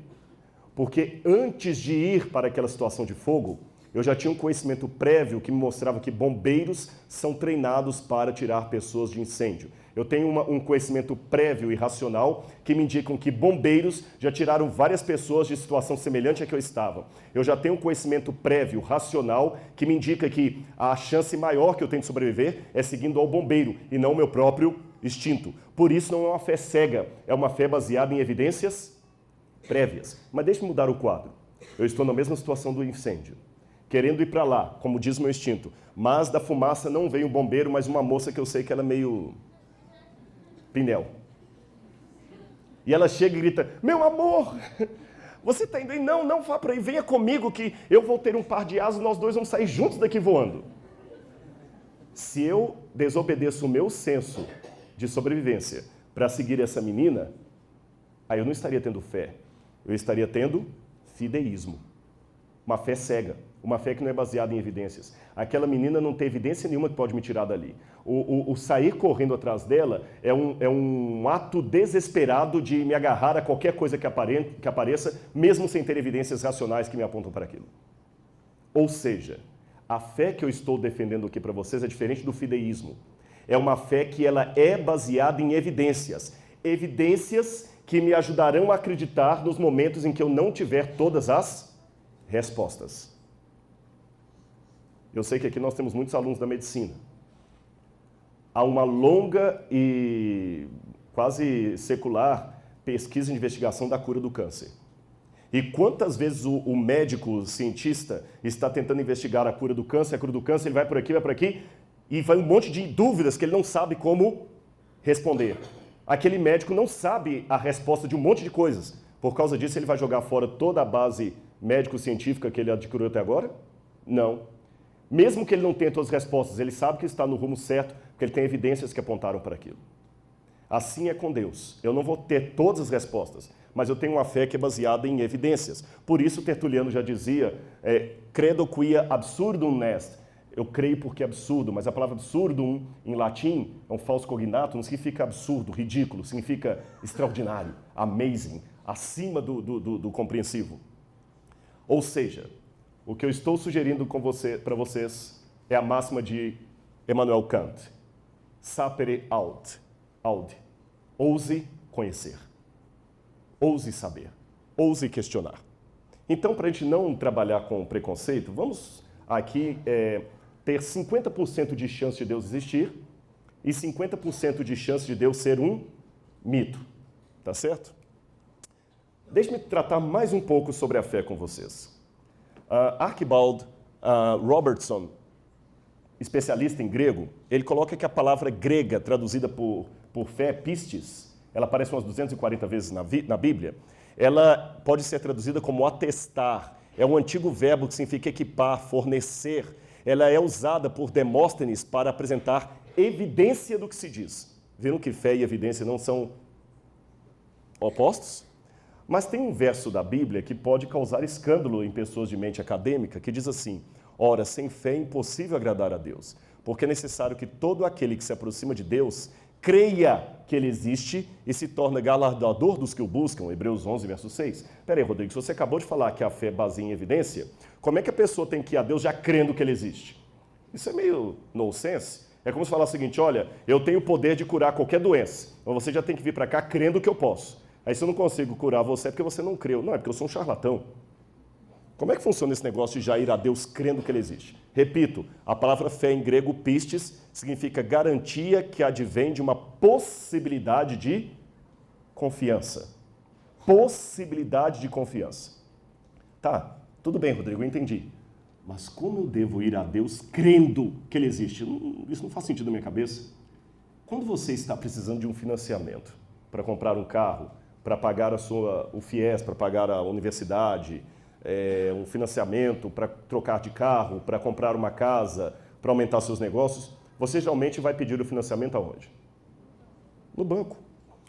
Porque antes de ir para aquela situação de fogo, eu já tinha um conhecimento prévio que me mostrava que bombeiros são treinados para tirar pessoas de incêndio. Eu tenho um conhecimento prévio e racional que me indicam que bombeiros já tiraram várias pessoas de situação semelhante à que eu estava. Eu já tenho um conhecimento prévio, racional, que me indica que a chance maior que eu tenho de sobreviver é seguindo ao bombeiro e não o meu próprio instinto. Por isso não é uma fé cega, é uma fé baseada em evidências prévias. Mas deixe-me mudar o quadro. Eu estou na mesma situação do incêndio, querendo ir para lá, como diz o meu instinto. Mas da fumaça não veio um bombeiro, mas uma moça que eu sei que ela é meio pinel. E ela chega e grita, meu amor, você está indo aí? Não vá para aí, venha comigo que eu vou ter um par de asas e nós dois vamos sair juntos daqui voando. Se eu desobedeço o meu senso de sobrevivência para seguir essa menina, aí eu não estaria tendo fé, eu estaria tendo fideísmo. Uma fé cega, uma fé que não é baseada em evidências. Aquela menina não tem evidência nenhuma que pode me tirar dali. O sair correndo atrás dela é um ato desesperado de me agarrar a qualquer coisa que apareça, mesmo sem ter evidências racionais que me apontam para aquilo. Ou seja, a fé que eu estou defendendo aqui para vocês é diferente do fideísmo. É uma fé que ela é baseada em evidências. Evidências que me ajudarão a acreditar nos momentos em que eu não tiver todas as respostas. Eu sei que aqui nós temos muitos alunos da medicina. Há uma longa e quase secular pesquisa e investigação da cura do câncer. E quantas vezes o médico, o cientista, está tentando investigar a cura do câncer, ele vai por aqui, e vai um monte de dúvidas que ele não sabe como responder. Aquele médico não sabe a resposta de um monte de coisas. Por causa disso, ele vai jogar fora toda a base médico-científica que ele adquiriu até agora? Não. Mesmo que ele não tenha todas as respostas, ele sabe que está no rumo certo, porque ele tem evidências que apontaram para aquilo. Assim é com Deus. Eu não vou ter todas as respostas, mas eu tenho uma fé que é baseada em evidências. Por isso, Tertuliano já dizia, credo quia absurdum est. Eu creio porque é absurdo, mas a palavra absurdum, em latim, é um falso cognato, não significa absurdo, ridículo, significa extraordinário, amazing, acima do compreensivo. Ou seja, o que eu estou sugerindo para vocês é a máxima de Immanuel Kant. Sapere aude. Ouse conhecer. Ouse saber. Ouse questionar. Então, para a gente não trabalhar com preconceito, vamos aqui ter 50% de chance de Deus existir e 50% de chance de Deus ser um mito. Tá certo? Deixe-me tratar mais um pouco sobre a fé com vocês. Archibald Robertson, especialista em grego, ele coloca que a palavra grega traduzida por fé, pistis, ela aparece umas 240 vezes na Bíblia, ela pode ser traduzida como atestar. É um antigo verbo que significa equipar, fornecer. Ela é usada por Demóstenes para apresentar evidência do que se diz. Viram que fé e evidência não são opostos? Mas tem um verso da Bíblia que pode causar escândalo em pessoas de mente acadêmica, que diz assim, ora, sem fé é impossível agradar a Deus, porque é necessário que todo aquele que se aproxima de Deus creia que ele existe e se torna galardoador dos que o buscam, Hebreus 11, verso 6. Peraí, Rodrigo, se você acabou de falar que a fé baseia em evidência, como é que a pessoa tem que ir a Deus já crendo que ele existe? Isso é meio nonsense. É como se falar o seguinte, olha, eu tenho o poder de curar qualquer doença, então você já tem que vir para cá crendo que eu posso. Aí se eu não consigo curar você é porque você não creu. Não, é porque eu sou um charlatão. Como é que funciona esse negócio de já ir a Deus crendo que ele existe? Repito, a palavra fé em grego pistes significa garantia que advém de uma possibilidade de confiança. Possibilidade de confiança. Tá, tudo bem, Rodrigo, eu entendi. Mas como eu devo ir a Deus crendo que ele existe? Isso não faz sentido na minha cabeça. Quando você está precisando de um financiamento para comprar um carro, para pagar o FIES, para pagar a universidade, um financiamento para trocar de carro, para comprar uma casa, para aumentar seus negócios, você geralmente vai pedir o financiamento aonde? No banco.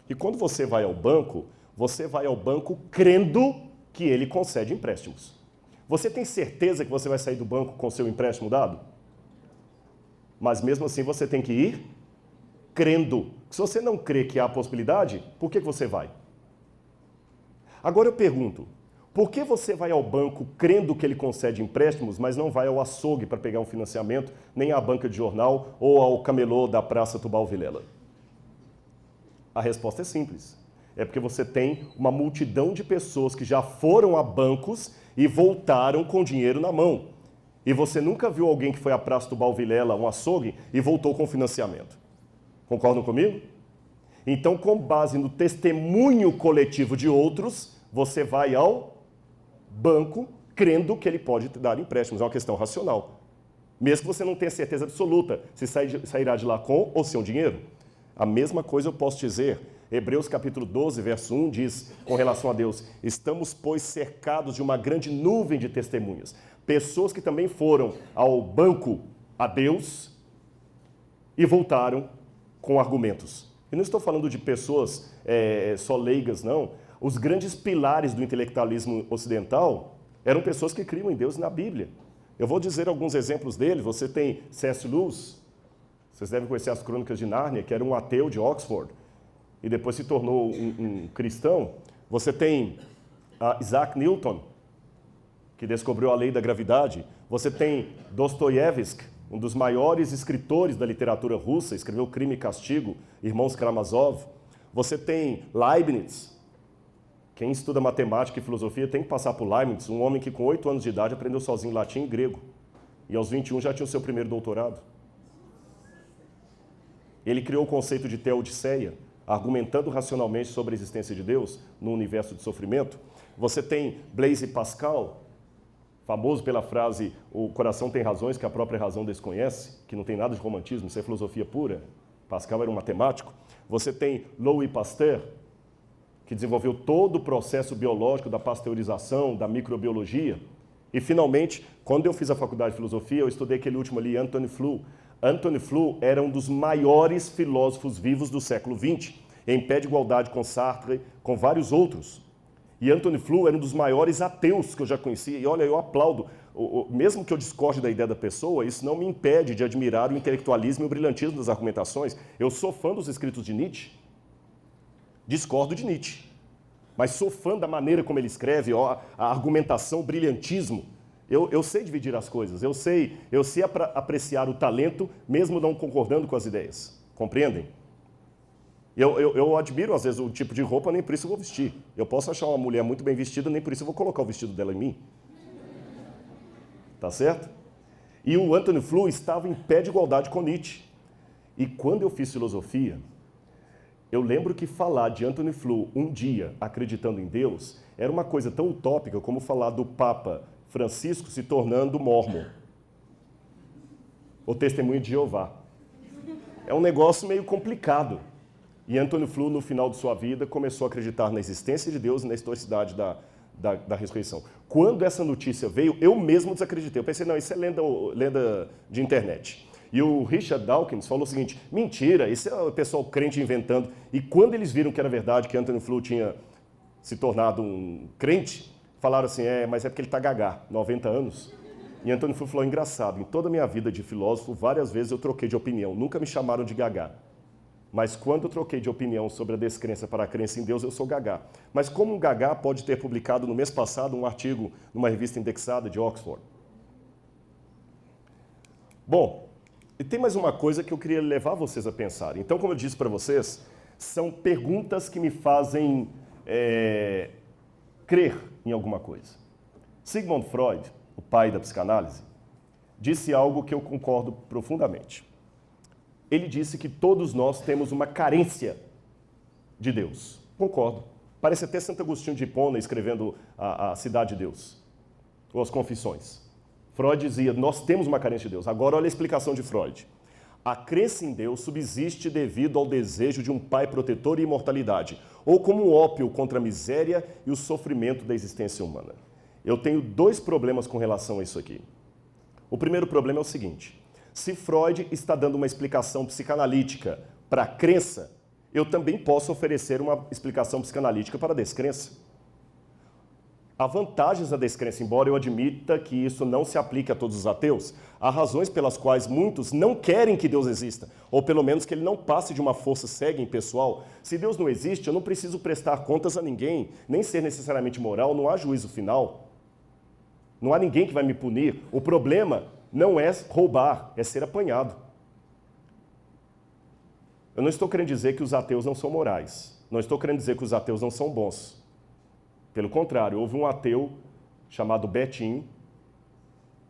E quando você vai ao banco crendo que ele concede empréstimos. Você tem certeza que você vai sair do banco com seu empréstimo dado? Mas mesmo assim você tem que ir crendo. Se você não crê que há possibilidade, por que você vai? Agora eu pergunto, por que você vai ao banco crendo que ele concede empréstimos, mas não vai ao açougue para pegar um financiamento, nem à banca de jornal ou ao camelô da Praça Tubal Vilela? A resposta é simples. É porque você tem uma multidão de pessoas que já foram a bancos e voltaram com dinheiro na mão. E você nunca viu alguém que foi à Praça Tubal Vilela, um açougue, e voltou com financiamento. Concordam comigo? Então, com base no testemunho coletivo de outros, você vai ao banco crendo que ele pode te dar empréstimos. É uma questão racional. Mesmo que você não tenha certeza absoluta se sairá de lá com ou sem dinheiro. A mesma coisa eu posso dizer. Hebreus capítulo 12, verso 1 diz, com relação a Deus, estamos, pois, cercados de uma grande nuvem de testemunhas. Pessoas que também foram ao banco a Deus e voltaram com argumentos. Eu não estou falando de pessoas só leigas, não. Os grandes pilares do intelectualismo ocidental eram pessoas que criam em Deus e na Bíblia. Eu vou dizer alguns exemplos deles. Você tem C.S. Lewis, vocês devem conhecer as Crônicas de Nárnia, que era um ateu de Oxford, e depois se tornou um cristão. Você tem Isaac Newton, que descobriu a lei da gravidade. Você tem Dostoiévski, um dos maiores escritores da literatura russa, escreveu Crime e Castigo, Irmãos Karamazov. Você tem Leibniz. Quem estuda matemática e filosofia tem que passar por Leibniz, um homem que com 8 anos de idade aprendeu sozinho latim e grego. E aos 21 já tinha o seu primeiro doutorado. Ele criou o conceito de teodiceia, argumentando racionalmente sobre a existência de Deus no universo de sofrimento. Você tem Blaise Pascal, famoso pela frase, o coração tem razões que a própria razão desconhece, que não tem nada de romantismo, isso é filosofia pura. Pascal era um matemático. Você tem Louis Pasteur, que desenvolveu todo o processo biológico da pasteurização, da microbiologia. E, finalmente, quando eu fiz a faculdade de filosofia, eu estudei aquele último ali, Antony Flew. Antony Flew era um dos maiores filósofos vivos do século XX, em pé de igualdade com Sartre, com vários outros. E Antony Flew era um dos maiores ateus que eu já conheci. E olha, eu aplaudo. Mesmo que eu discorde da ideia da pessoa, isso não me impede de admirar o intelectualismo e o brilhantismo das argumentações. Eu sou fã dos escritos de Nietzsche. Discordo de Nietzsche. Mas sou fã da maneira como ele escreve, a argumentação, o brilhantismo. Eu sei dividir as coisas. Eu sei apreciar o talento, mesmo não concordando com as ideias. Compreendem? Eu admiro, às vezes, o tipo de roupa, nem por isso eu vou vestir. Eu posso achar uma mulher muito bem vestida, nem por isso eu vou colocar o vestido dela em mim. Tá certo? E o Antony Flew estava em pé de igualdade com Nietzsche. E quando eu fiz filosofia, eu lembro que falar de Antony Flew um dia acreditando em Deus era uma coisa tão utópica como falar do Papa Francisco se tornando mórmon. O testemunho de Jeová. É um negócio meio complicado. E Antony Flew, no final de sua vida, começou a acreditar na existência de Deus e na historicidade da ressurreição. Quando essa notícia veio, eu mesmo desacreditei. Eu pensei, não, isso é lenda de internet. E o Richard Dawkins falou o seguinte, mentira, isso é o pessoal crente inventando. E quando eles viram que era verdade, que Antony Flew tinha se tornado um crente, falaram assim, mas é porque ele está gagá, 90 anos. E Antony Flew falou, engraçado, em toda a minha vida de filósofo, várias vezes eu troquei de opinião, nunca me chamaram de gagá. Mas quando eu troquei de opinião sobre a descrença para a crença em Deus, eu sou Gagá. Mas como um Gagá pode ter publicado no mês passado um artigo numa revista indexada de Oxford? Bom, e tem mais uma coisa que eu queria levar vocês a pensar. Então, como eu disse para vocês, são perguntas que me fazem crer em alguma coisa. Sigmund Freud, o pai da psicanálise, disse algo que eu concordo profundamente. Ele disse que todos nós temos uma carência de Deus. Concordo. Parece até Santo Agostinho de Hipona escrevendo a Cidade de Deus, ou as Confissões. Freud dizia, nós temos uma carência de Deus. Agora olha a explicação de Freud. A crença em Deus subsiste devido ao desejo de um pai protetor e imortalidade, ou como um ópio contra a miséria e o sofrimento da existência humana. Eu tenho dois problemas com relação a isso aqui. O primeiro problema é o seguinte, se Freud está dando uma explicação psicanalítica para a crença, eu também posso oferecer uma explicação psicanalítica para a descrença. Há vantagens da descrença, embora eu admita que isso não se aplique a todos os ateus. Há razões pelas quais muitos não querem que Deus exista, ou pelo menos que ele não passe de uma força cega e impessoal. Se Deus não existe, eu não preciso prestar contas a ninguém, nem ser necessariamente moral, não há juízo final. Não há ninguém que vai me punir. O problema não é roubar, é ser apanhado. Eu não estou querendo dizer que os ateus não são morais. Não estou querendo dizer que os ateus não são bons. Pelo contrário, houve um ateu chamado Betinho,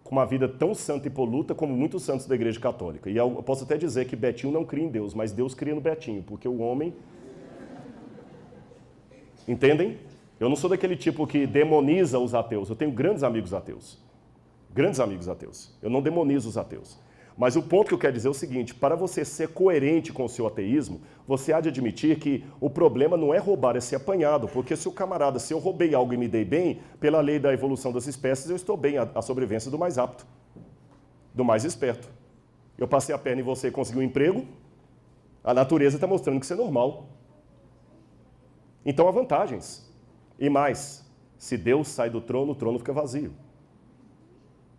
com uma vida tão santa e poluta como muitos santos da Igreja Católica. E eu posso até dizer que Betinho não cria em Deus, mas Deus cria no Betinho, porque o homem... Entendem? Eu não sou daquele tipo que demoniza os ateus. Eu tenho grandes amigos ateus. Grandes amigos ateus. Eu não demonizo os ateus. Mas o ponto que eu quero dizer é o seguinte, para você ser coerente com o seu ateísmo, você há de admitir que o problema não é roubar, é ser apanhado. Porque se o camarada, se eu roubei algo e me dei bem, pela lei da evolução das espécies, eu estou bem, a sobrevivência do mais apto, do mais esperto. Eu passei a perna em você e consegui um emprego, a natureza está mostrando que isso é normal. Então há vantagens. E mais, se Deus sai do trono, o trono fica vazio.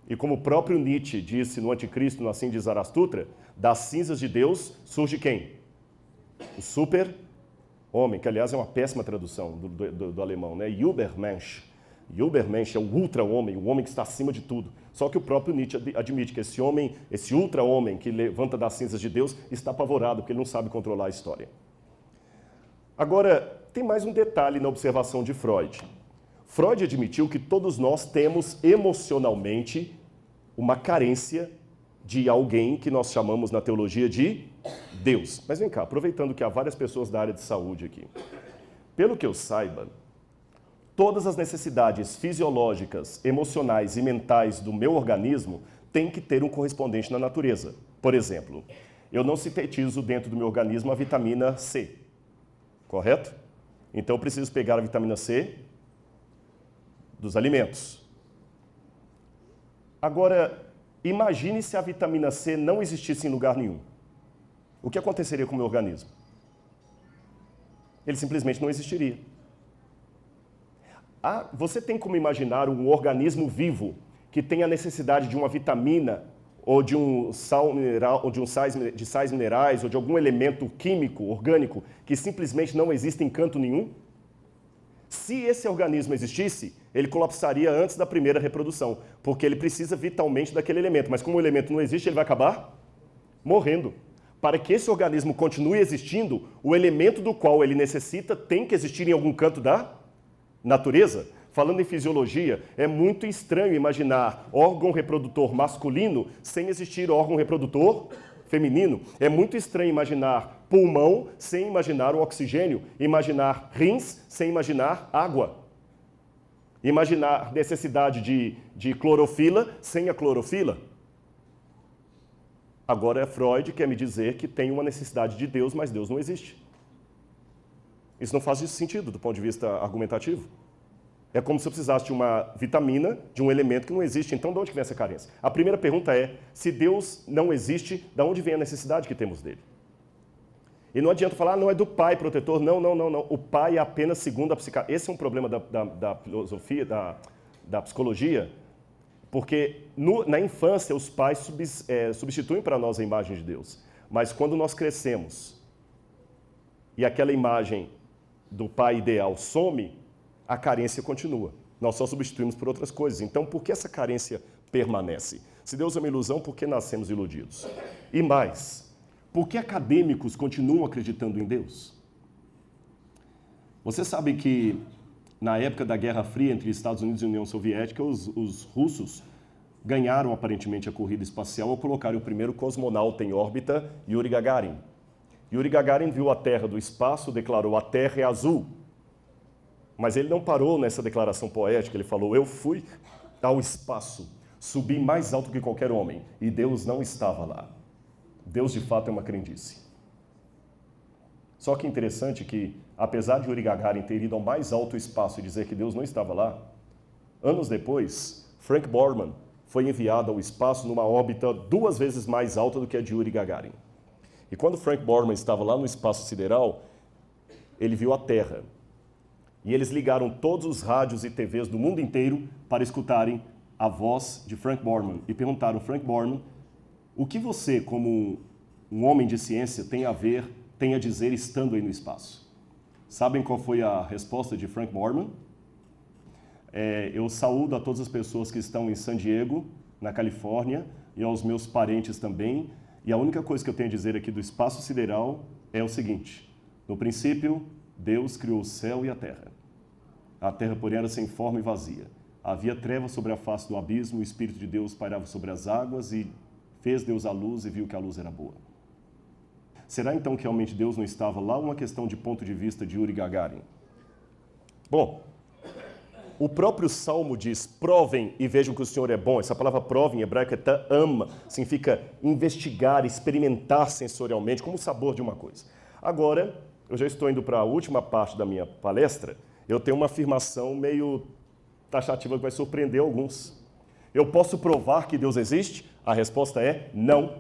E como o próprio Nietzsche disse no Anticristo, no Assim de Zarastutra, das cinzas de Deus surge quem? O super-homem, que aliás é uma péssima tradução do alemão, né? Übermensch. Übermensch é o ultra-homem, o homem que está acima de tudo. Só que o próprio Nietzsche admite que esse homem, esse ultra-homem que levanta das cinzas de Deus, está apavorado, porque ele não sabe controlar a história. Agora, tem mais um detalhe na observação de Freud. Freud admitiu que todos nós temos emocionalmente uma carência de alguém que nós chamamos na teologia de Deus. Mas vem cá, aproveitando que há várias pessoas da área de saúde aqui. Pelo que eu saiba, todas as necessidades fisiológicas, emocionais e mentais do meu organismo têm que ter um correspondente na natureza. Por exemplo, eu não sintetizo dentro do meu organismo a vitamina C, correto? Então eu preciso pegar a vitamina C dos alimentos. Agora, imagine se a vitamina C não existisse em lugar nenhum. O que aconteceria com o meu organismo? Ele simplesmente não existiria. Você tem como imaginar um organismo vivo que tem a necessidade de uma vitamina ou de um sal mineral, ou de sais minerais, ou de algum elemento químico, orgânico, que simplesmente não existe em canto nenhum? Se esse organismo existisse, ele colapsaria antes da primeira reprodução, porque ele precisa vitalmente daquele elemento. Mas como o elemento não existe, ele vai acabar morrendo. Para que esse organismo continue existindo, o elemento do qual ele necessita tem que existir em algum canto da natureza. Falando em fisiologia, é muito estranho imaginar órgão reprodutor masculino sem existir órgão reprodutor feminino. É muito estranho imaginar pulmão sem imaginar o oxigênio, imaginar rins sem imaginar água, imaginar necessidade de clorofila sem a clorofila. Agora Freud quer me dizer que tem uma necessidade de Deus, mas Deus não existe. Isso não faz sentido do ponto de vista argumentativo. É como se eu precisasse de uma vitamina, de um elemento que não existe. Então, de onde vem essa carência? A primeira pergunta é, se Deus não existe, de onde vem a necessidade que temos dele? E não adianta falar, não é do pai protetor. Não. O pai é apenas segundo a psicanálise. Esse é um problema da filosofia, da psicologia, porque na infância os pais substituem para nós a imagem de Deus. Mas quando nós crescemos e aquela imagem do pai ideal some, a carência continua. Nós só substituímos por outras coisas. Então, por que essa carência permanece? Se Deus é uma ilusão, por que nascemos iludidos? E mais, por que acadêmicos continuam acreditando em Deus? Você sabe que na época da Guerra Fria entre Estados Unidos e União Soviética, os russos ganharam aparentemente a corrida espacial ao colocarem o primeiro cosmonauta em órbita, Yuri Gagarin. Yuri Gagarin viu a Terra do espaço, declarou: a Terra é azul. Mas ele não parou nessa declaração poética, ele falou: eu fui ao espaço, subi mais alto que qualquer homem, e Deus não estava lá. Deus de fato é uma crendice. Só que é interessante que, apesar de Yuri Gagarin ter ido ao mais alto espaço e dizer que Deus não estava lá, anos depois, Frank Borman foi enviado ao espaço numa órbita 2 vezes mais alta do que a de Yuri Gagarin. E quando Frank Borman estava lá no espaço sideral, ele viu a Terra. E eles ligaram todos os rádios e TVs do mundo inteiro para escutarem a voz de Frank Borman. E perguntaram: Frank Borman, o que você, como um homem de ciência, tem a dizer estando aí no espaço? Sabem qual foi a resposta de Frank Borman? Eu saúdo a todas as pessoas que estão em San Diego, na Califórnia, e aos meus parentes também. E a única coisa que eu tenho a dizer aqui do espaço sideral é o seguinte: no princípio, Deus criou o céu e a terra. A terra, porém, era sem forma e vazia. Havia trevas sobre a face do abismo, o Espírito de Deus pairava sobre as águas, e fez Deus a luz e viu que a luz era boa. Será então que realmente Deus não estava lá, ou uma questão de ponto de vista de Yuri Gagarin? Bom, o próprio Salmo diz: provem e vejam que o Senhor é bom. Essa palavra prova em hebraico é ta'am, significa investigar, experimentar sensorialmente, como o sabor de uma coisa. Agora, eu já estou indo para a última parte da minha palestra. Eu tenho uma afirmação meio taxativa que vai surpreender alguns. Eu posso provar que Deus existe? A resposta é não.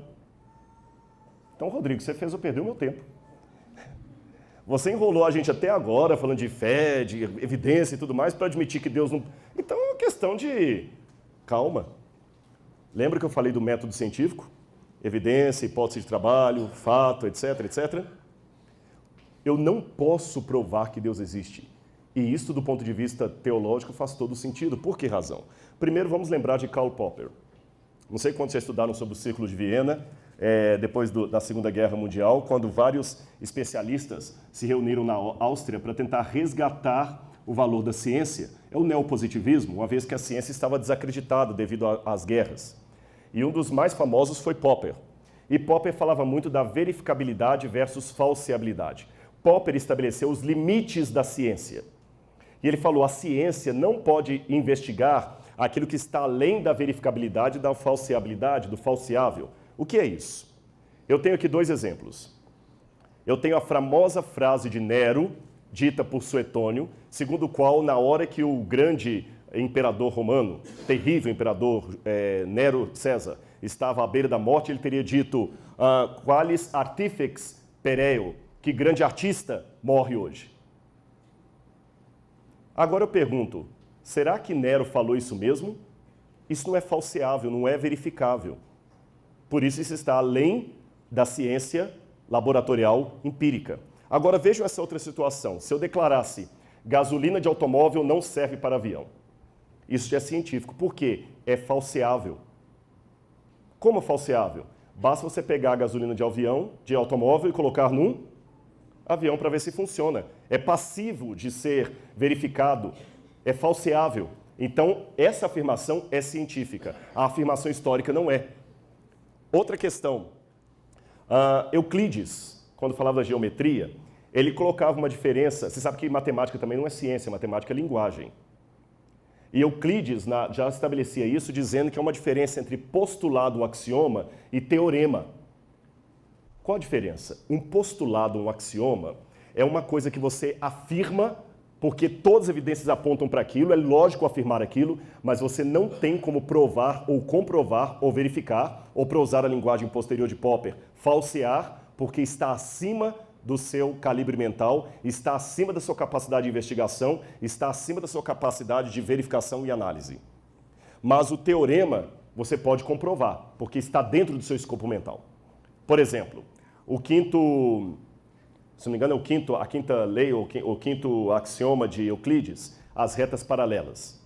Então, Rodrigo, você fez eu perder o meu tempo. Você enrolou a gente até agora, falando de fé, de evidência e tudo mais, para admitir que Deus não... Então, é uma questão de calma. Lembra que eu falei do método científico? Evidência, hipótese de trabalho, fato, etc, etc. Eu não posso provar que Deus existe. E isso, do ponto de vista teológico, faz todo sentido. Por que razão? Primeiro, vamos lembrar de Karl Popper. Não sei quantos já estudaram sobre o Círculo de Viena, depois da Segunda Guerra Mundial, quando vários especialistas se reuniram na Áustria para tentar resgatar o valor da ciência. É o neopositivismo, uma vez que a ciência estava desacreditada devido às guerras. E um dos mais famosos foi Popper. E Popper falava muito da verificabilidade versus falseabilidade. Popper estabeleceu os limites da ciência. E ele falou: a ciência não pode investigar aquilo que está além da verificabilidade, da falseabilidade, do falseável. O que é isso? Eu tenho aqui 2 exemplos. Eu tenho a famosa frase de Nero, dita por Suetônio, segundo o qual, na hora que o grande imperador romano, terrível imperador Nero César, estava à beira da morte, ele teria dito: qualis artifex pereo, que grande artista morre hoje. Agora eu pergunto, será que Nero falou isso mesmo? Isso não é falseável, não é verificável. Por isso está além da ciência laboratorial empírica. Agora vejam essa outra situação. Se eu declarasse: gasolina de automóvel não serve para avião. Isso já é científico. Por quê? É falseável. Como falseável? Basta você pegar a gasolina de automóvel e colocar num avião para ver se funciona. É passivo de ser verificado, é falseável. Então, essa afirmação é científica. A afirmação histórica não é. Outra questão. Euclides, quando falava da geometria, ele colocava uma diferença. Você sabe que matemática também não é ciência, matemática é linguagem. E Euclides já estabelecia isso dizendo que há uma diferença entre postulado, um axioma, e teorema. Qual a diferença? Um postulado, um axioma, é uma coisa que você afirma porque todas as evidências apontam para aquilo, é lógico afirmar aquilo, mas você não tem como provar ou comprovar ou verificar, ou para usar a linguagem posterior de Popper, falsear, porque está acima do seu calibre mental, está acima da sua capacidade de investigação, está acima da sua capacidade de verificação e análise. Mas o teorema você pode comprovar, porque está dentro do seu escopo mental. Por exemplo, o quinto Se não me engano, é a quinta lei, o quinto axioma de Euclides, as retas paralelas.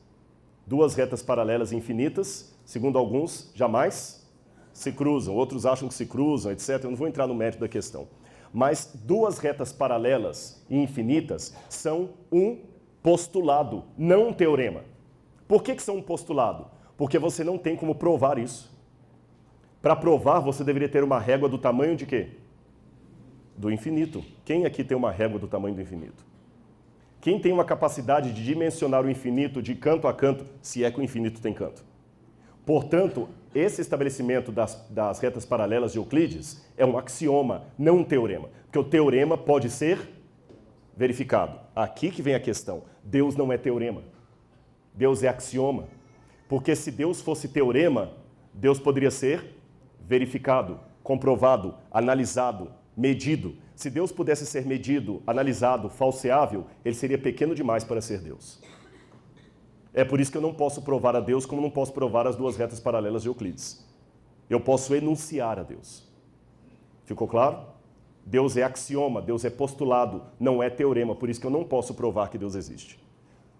Duas retas paralelas infinitas, segundo alguns, jamais se cruzam. Outros acham que se cruzam, etc. Eu não vou entrar no mérito da questão. Mas duas retas paralelas e infinitas são um postulado, não um teorema. Por que são um postulado? Porque você não tem como provar isso. Para provar, você deveria ter uma régua do tamanho de quê? Do infinito. Quem aqui tem uma régua do tamanho do infinito? Quem tem uma capacidade de dimensionar o infinito de canto a canto, se é que o infinito tem canto? Portanto, esse estabelecimento das retas paralelas de Euclides é um axioma, não um teorema. Porque o teorema pode ser verificado. Aqui que vem a questão. Deus não é teorema. Deus é axioma. Porque se Deus fosse teorema, Deus poderia ser verificado, comprovado, analisado, medido. Se Deus pudesse ser medido, analisado, falseável, ele seria pequeno demais para ser Deus. É por isso que eu não posso provar a Deus como não posso provar as duas retas paralelas de Euclides. Eu posso enunciar a Deus. Ficou claro? Deus é axioma, Deus é postulado, não é teorema, por isso que eu não posso provar que Deus existe.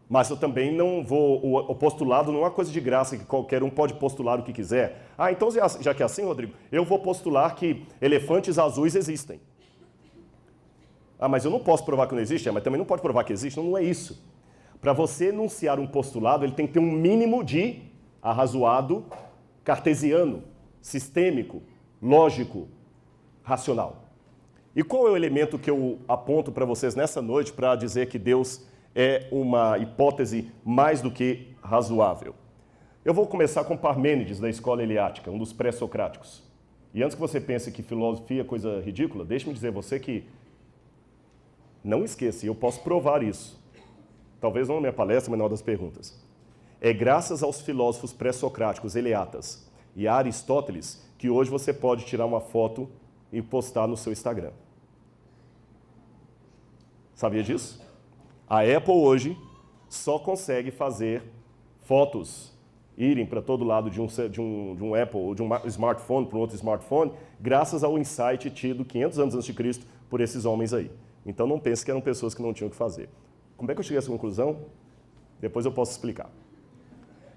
Mas eu também não vou... O postulado não é uma coisa de graça que qualquer um pode postular o que quiser. Ah, então já que é assim, Rodrigo, eu vou postular que elefantes azuis existem. Ah, mas eu não posso provar que não existe? Mas também não pode provar que existe? Não é isso. Para você enunciar um postulado, ele tem que ter um mínimo de arrazoado, cartesiano, sistêmico, lógico, racional. E qual é o elemento que eu aponto para vocês nessa noite para dizer que Deus é uma hipótese mais do que razoável? Eu vou começar com Parmênides, da escola eleática, um dos pré-socráticos. E antes que você pense que filosofia é coisa ridícula, deixe-me dizer a você que, não esqueça, eu posso provar isso. Talvez não na minha palestra, mas na hora das perguntas. É graças aos filósofos pré-socráticos, eleatas, e a Aristóteles, que hoje você pode tirar uma foto e postar no seu Instagram. Sabia disso? A Apple hoje só consegue fazer fotos irem para todo lado de um Apple ou de um smartphone para um outro smartphone, graças ao insight tido 500 anos antes de Cristo por esses homens aí. Então não pense que eram pessoas que não tinham o que fazer. Como é que eu cheguei a essa conclusão? Depois eu posso explicar.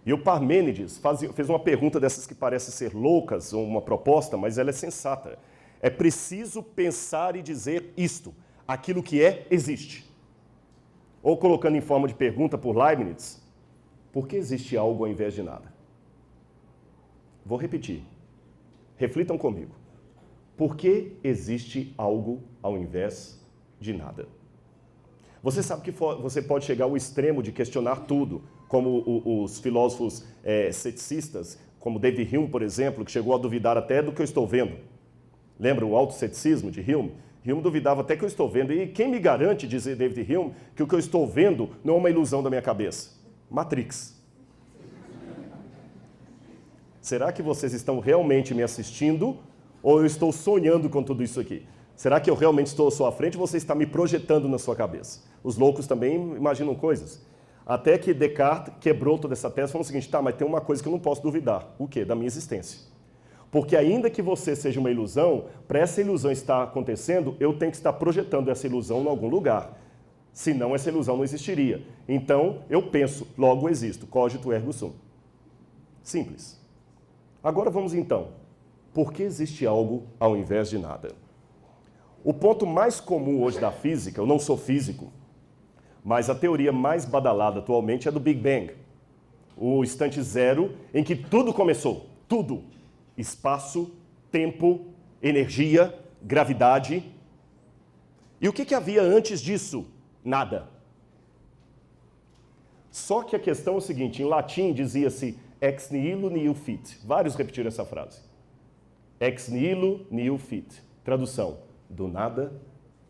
E o Parmênides fez uma pergunta dessas que parecem ser loucas, ou uma proposta, mas ela é sensata. É preciso pensar e dizer isto. Aquilo que é, existe. Ou colocando em forma de pergunta por Leibniz, por que existe algo ao invés de nada? Vou repetir. Reflitam comigo. Por que existe algo ao invés de nada? Você sabe que você pode chegar ao extremo de questionar tudo, como os filósofos ceticistas, como David Hume, por exemplo, que chegou a duvidar até do que eu estou vendo. Lembra o autoceticismo de Hume? Hume duvidava até que eu estou vendo. E quem me garante, dizer David Hume, que o que eu estou vendo não é uma ilusão da minha cabeça? Matrix. Será que vocês estão realmente me assistindo ou eu estou sonhando com tudo isso aqui? Será que eu realmente estou à sua frente ou você está me projetando na sua cabeça? Os loucos também imaginam coisas. Até que Descartes quebrou toda essa tese e falou o seguinte, tá, mas tem uma coisa que eu não posso duvidar. O quê? Da minha existência. Porque ainda que você seja uma ilusão, para essa ilusão estar acontecendo, eu tenho que estar projetando essa ilusão em algum lugar. Senão essa ilusão não existiria. Então, eu penso, logo existo. Cogito ergo sum. Simples. Agora vamos então. Por que existe algo ao invés de nada? O ponto mais comum hoje da física, eu não sou físico, mas a teoria mais badalada atualmente é do Big Bang. O instante zero em que tudo começou. Tudo. Espaço, tempo, energia, gravidade. E o que havia antes disso? Nada. Só que a questão é o seguinte, em latim dizia-se ex nihilo nihil fit. Vários repetiram essa frase. Ex nihilo nihil fit. Tradução, do nada,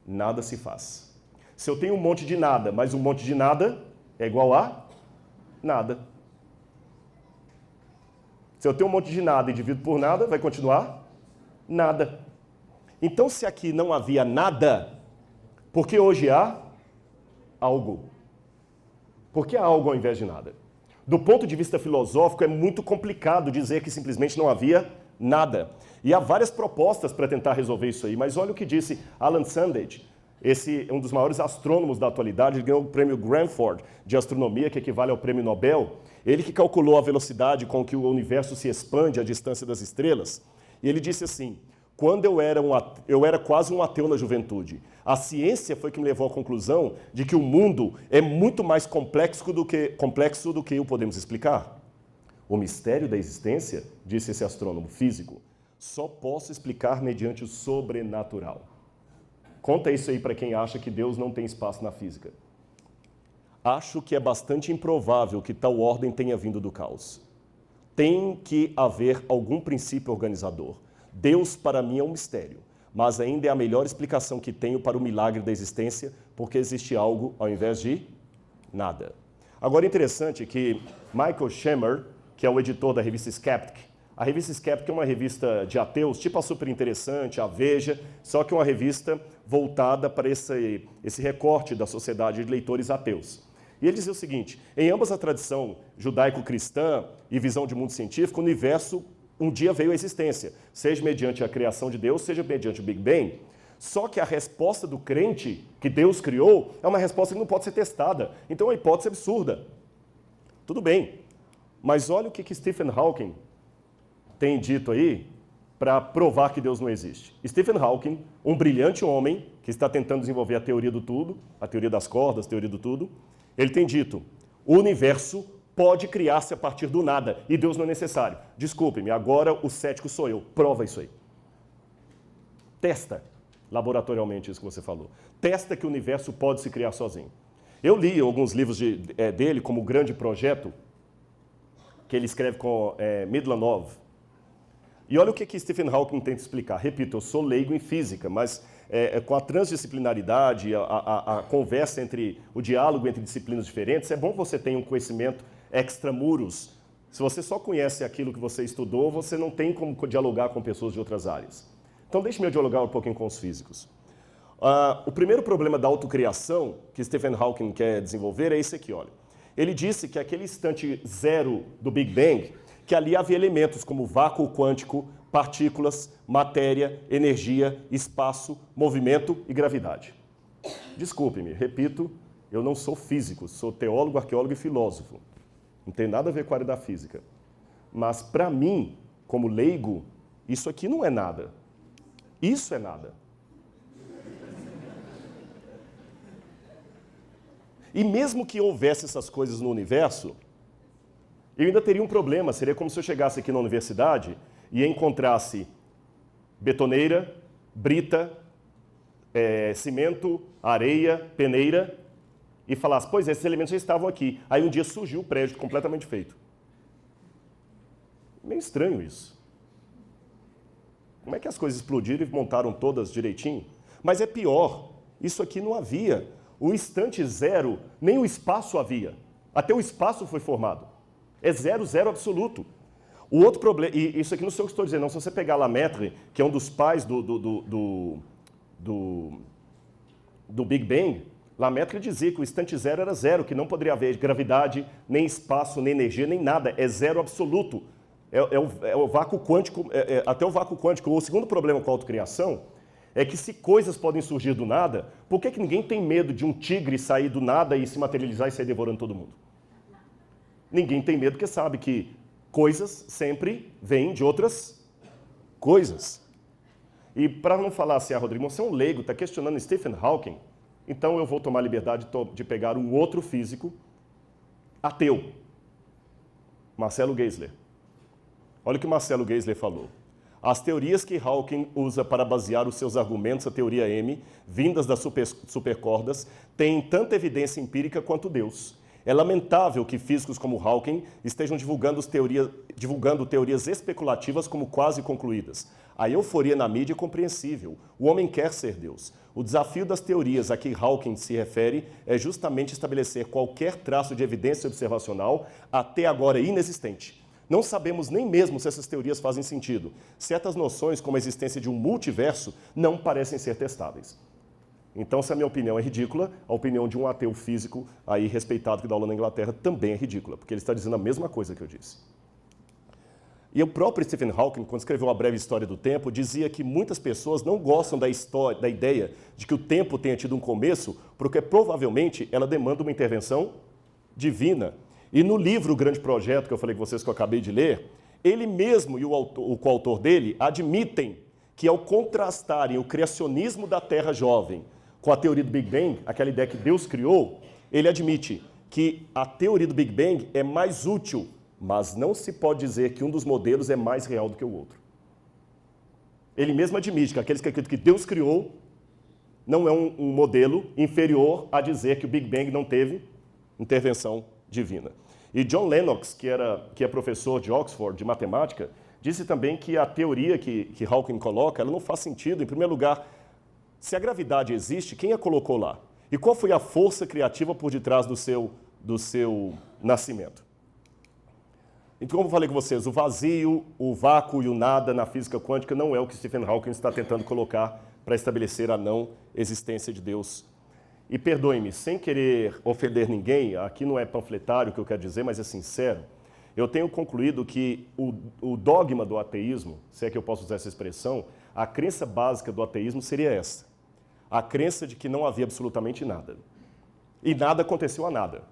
nada se faz. Se eu tenho um monte de nada, mas um monte de nada é igual a nada. Se eu tenho um monte de nada e divido por nada, vai continuar nada. Então, se aqui não havia nada, por que hoje há algo? Por que há algo ao invés de nada? Do ponto de vista filosófico, é muito complicado dizer que simplesmente não havia nada. E há várias propostas para tentar resolver isso aí, mas olha o que disse Alan Sandage. esse é um dos maiores astrônomos da atualidade, ele ganhou o prêmio Granford de astronomia, que equivale ao prêmio Nobel. Ele que calculou a velocidade com que o universo se expande à distância das estrelas. E ele disse assim: quando eu era quase um ateu na juventude, a ciência foi que me levou à conclusão de que o mundo é muito mais complexo do que o podemos explicar. O mistério da existência, disse esse astrônomo físico, só posso explicar mediante o sobrenatural. Conta isso aí para quem acha que Deus não tem espaço na física. Acho que é bastante improvável que tal ordem tenha vindo do caos. Tem que haver algum princípio organizador. Deus, para mim, é um mistério, mas ainda é a melhor explicação que tenho para o milagre da existência, porque existe algo ao invés de nada. Agora, interessante que Michael Shemer, que é o editor da revista Skeptic, a revista Skeptic é uma revista de ateus, tipo a Super Interessante, a Veja, só que é uma revista voltada para esse recorte da sociedade de leitores ateus. E ele dizia o seguinte: em ambas a tradição judaico-cristã e visão de mundo científico, o universo um dia veio à existência, seja mediante a criação de Deus, seja mediante o Big Bang. Só que a resposta do crente que Deus criou é uma resposta que não pode ser testada. Então é uma hipótese absurda. Tudo bem, mas olha o que Stephen Hawking tem dito aí para provar que Deus não existe. Stephen Hawking, um brilhante homem que está tentando desenvolver a teoria do tudo, a teoria das cordas, a teoria do tudo, ele tem dito: o universo pode criar-se a partir do nada e Deus não é necessário. Desculpe-me, agora o cético sou eu. Prova isso aí. Testa laboratorialmente isso que você falou. Testa que o universo pode se criar sozinho. Eu li alguns livros dele, como O Grande Projeto, que ele escreve com Midlanov. E olha o que Stephen Hawking tenta explicar. Repito, eu sou leigo em física, mas com a transdisciplinaridade, a conversa o diálogo entre disciplinas diferentes, é bom que você tenha um conhecimento extramuros. Se você só conhece aquilo que você estudou, você não tem como dialogar com pessoas de outras áreas. Então, deixe-me dialogar um pouquinho com os físicos. O primeiro problema da autocriação que Stephen Hawking quer desenvolver é esse aqui, olha. Ele disse que aquele instante zero do Big Bang, que ali havia elementos como vácuo quântico, partículas, matéria, energia, espaço, movimento e gravidade. Desculpe-me, repito, eu não sou físico, sou teólogo, arqueólogo e filósofo. Não tem nada a ver com a área da física. Mas, para mim, como leigo, isso aqui não é nada. Isso é nada. E mesmo que houvesse essas coisas no universo, eu ainda teria um problema. Seria como se eu chegasse aqui na universidade e encontrasse betoneira, brita, cimento, areia, peneira, e falasse: pois esses elementos já estavam aqui. Aí um dia surgiu o prédio completamente feito. Meio estranho isso. Como é que as coisas explodiram e montaram todas direitinho? Mas é pior, isso aqui não havia. O instante zero, nem o espaço havia. Até o espaço foi formado. É zero, zero absoluto. O outro problema, e isso aqui não sei o que estou dizendo, não. Se você pegar Lemaitre, que é um dos pais do Big Bang, Lemaitre dizia que o instante zero era zero, que não poderia haver gravidade, nem espaço, nem energia, nem nada. É zero absoluto. É o vácuo quântico, até o vácuo quântico. O segundo problema com a autocriação é que se coisas podem surgir do nada, por que ninguém tem medo de um tigre sair do nada e se materializar e sair devorando todo mundo? Ninguém tem medo porque sabe que coisas sempre vêm de outras coisas. E para não falar assim: Rodrigo, você é um leigo, está questionando Stephen Hawking, então eu vou tomar a liberdade de pegar um outro físico ateu, Marcelo Geisler. Olha o que Marcelo Geisler falou. As teorias que Hawking usa para basear os seus argumentos, a teoria M, vindas das supercordas, têm tanta evidência empírica quanto Deus. É lamentável que físicos como Hawking estejam divulgando teorias especulativas como quase concluídas. A euforia na mídia é compreensível. O homem quer ser Deus. O desafio das teorias a que Hawking se refere é justamente estabelecer qualquer traço de evidência observacional até agora inexistente. Não sabemos nem mesmo se essas teorias fazem sentido. Certas noções, como a existência de um multiverso, não parecem ser testáveis. Então, se a minha opinião é ridícula, a opinião de um ateu físico aí respeitado que dá aula na Inglaterra também é ridícula, porque ele está dizendo a mesma coisa que eu disse. E o próprio Stephen Hawking, quando escreveu A Breve História do Tempo, dizia que muitas pessoas não gostam da ideia de que o tempo tenha tido um começo, porque provavelmente ela demanda uma intervenção divina. E no livro O Grande Projeto, que eu falei com vocês que eu acabei de ler, ele mesmo e o coautor dele admitem que ao contrastarem o criacionismo da Terra jovem com a teoria do Big Bang, aquela ideia que Deus criou, ele admite que a teoria do Big Bang é mais útil, mas não se pode dizer que um dos modelos é mais real do que o outro. Ele mesmo admite que aqueles que acreditam que Deus criou não é um modelo inferior a dizer que o Big Bang não teve intervenção divina. E John Lennox, que é professor de Oxford de matemática, disse também que a teoria que Hawking coloca, ela não faz sentido. Em primeiro lugar, se a gravidade existe, quem a colocou lá? E qual foi a força criativa por detrás do seu nascimento? Então, como eu falei com vocês, o vazio, o vácuo e o nada na física quântica não é o que Stephen Hawking está tentando colocar para estabelecer a não existência de Deus. E perdoe-me, sem querer ofender ninguém, aqui não é panfletário o que eu quero dizer, mas é sincero, eu tenho concluído que o dogma do ateísmo, se é que eu posso usar essa expressão, a crença básica do ateísmo seria essa. A crença de que não havia absolutamente nada. E nada aconteceu a nada.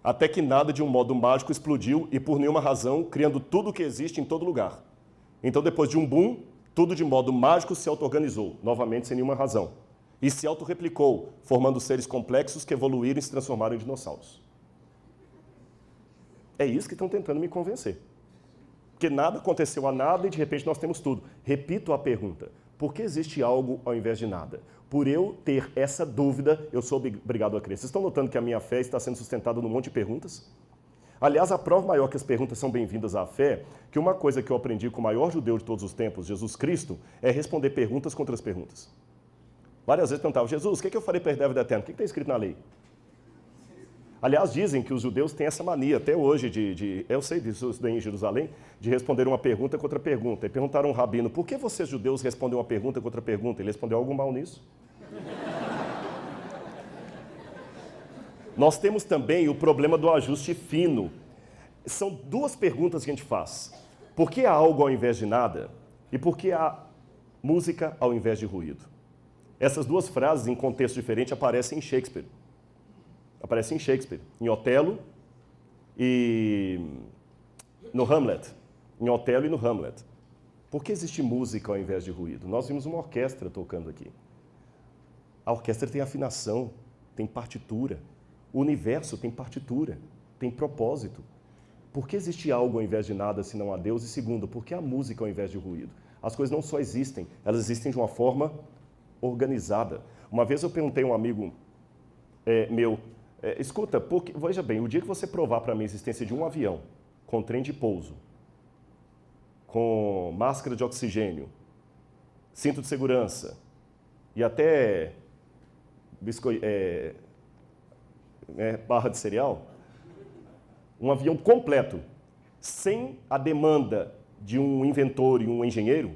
Até que nada, de um modo mágico, explodiu e por nenhuma razão, criando tudo o que existe em todo lugar. Então, depois de um boom, tudo de modo mágico se auto-organizou, novamente sem nenhuma razão. E se autorreplicou, formando seres complexos que evoluíram e se transformaram em dinossauros. É isso que estão tentando me convencer. Porque nada aconteceu a nada e de repente nós temos tudo. Repito a pergunta, por que existe algo ao invés de nada? Por eu ter essa dúvida, eu sou obrigado a crer. Vocês estão notando que a minha fé está sendo sustentada num monte de perguntas? Aliás, a prova maior que as perguntas são bem-vindas à fé, que uma coisa que eu aprendi com o maior judeu de todos os tempos, Jesus Cristo, é responder perguntas contra as perguntas. Várias vezes perguntava, Jesus, o que eu farei para herdar a vida eterna? O que está escrito na lei? Aliás, dizem que os judeus têm essa mania, até hoje, eu sei disso, eu estudei em Jerusalém, de responder uma pergunta contra pergunta. E perguntaram a um rabino, por que vocês judeus respondem uma pergunta contra pergunta? Ele respondeu algo mal nisso. Nós temos também o problema do ajuste fino. São duas perguntas que a gente faz. Por que há algo ao invés de nada? E por que há música ao invés de ruído? Essas duas frases, em contexto diferente, aparecem em Shakespeare. Aparecem em Shakespeare, em Otelo e no Hamlet. Em Otelo e no Hamlet. Por que existe música ao invés de ruído? Nós vimos uma orquestra tocando aqui. A orquestra tem afinação, tem partitura. O universo tem partitura, tem propósito. Por que existe algo ao invés de nada se não há Deus? E segundo, por que há música ao invés de ruído? As coisas não só existem, elas existem de uma forma organizada. Uma vez eu perguntei a um amigo meu, escuta, veja bem, o dia que você provar para mim a existência de um avião com trem de pouso, com máscara de oxigênio, cinto de segurança e até barra de cereal, um avião completo, sem a demanda de um inventor e um engenheiro,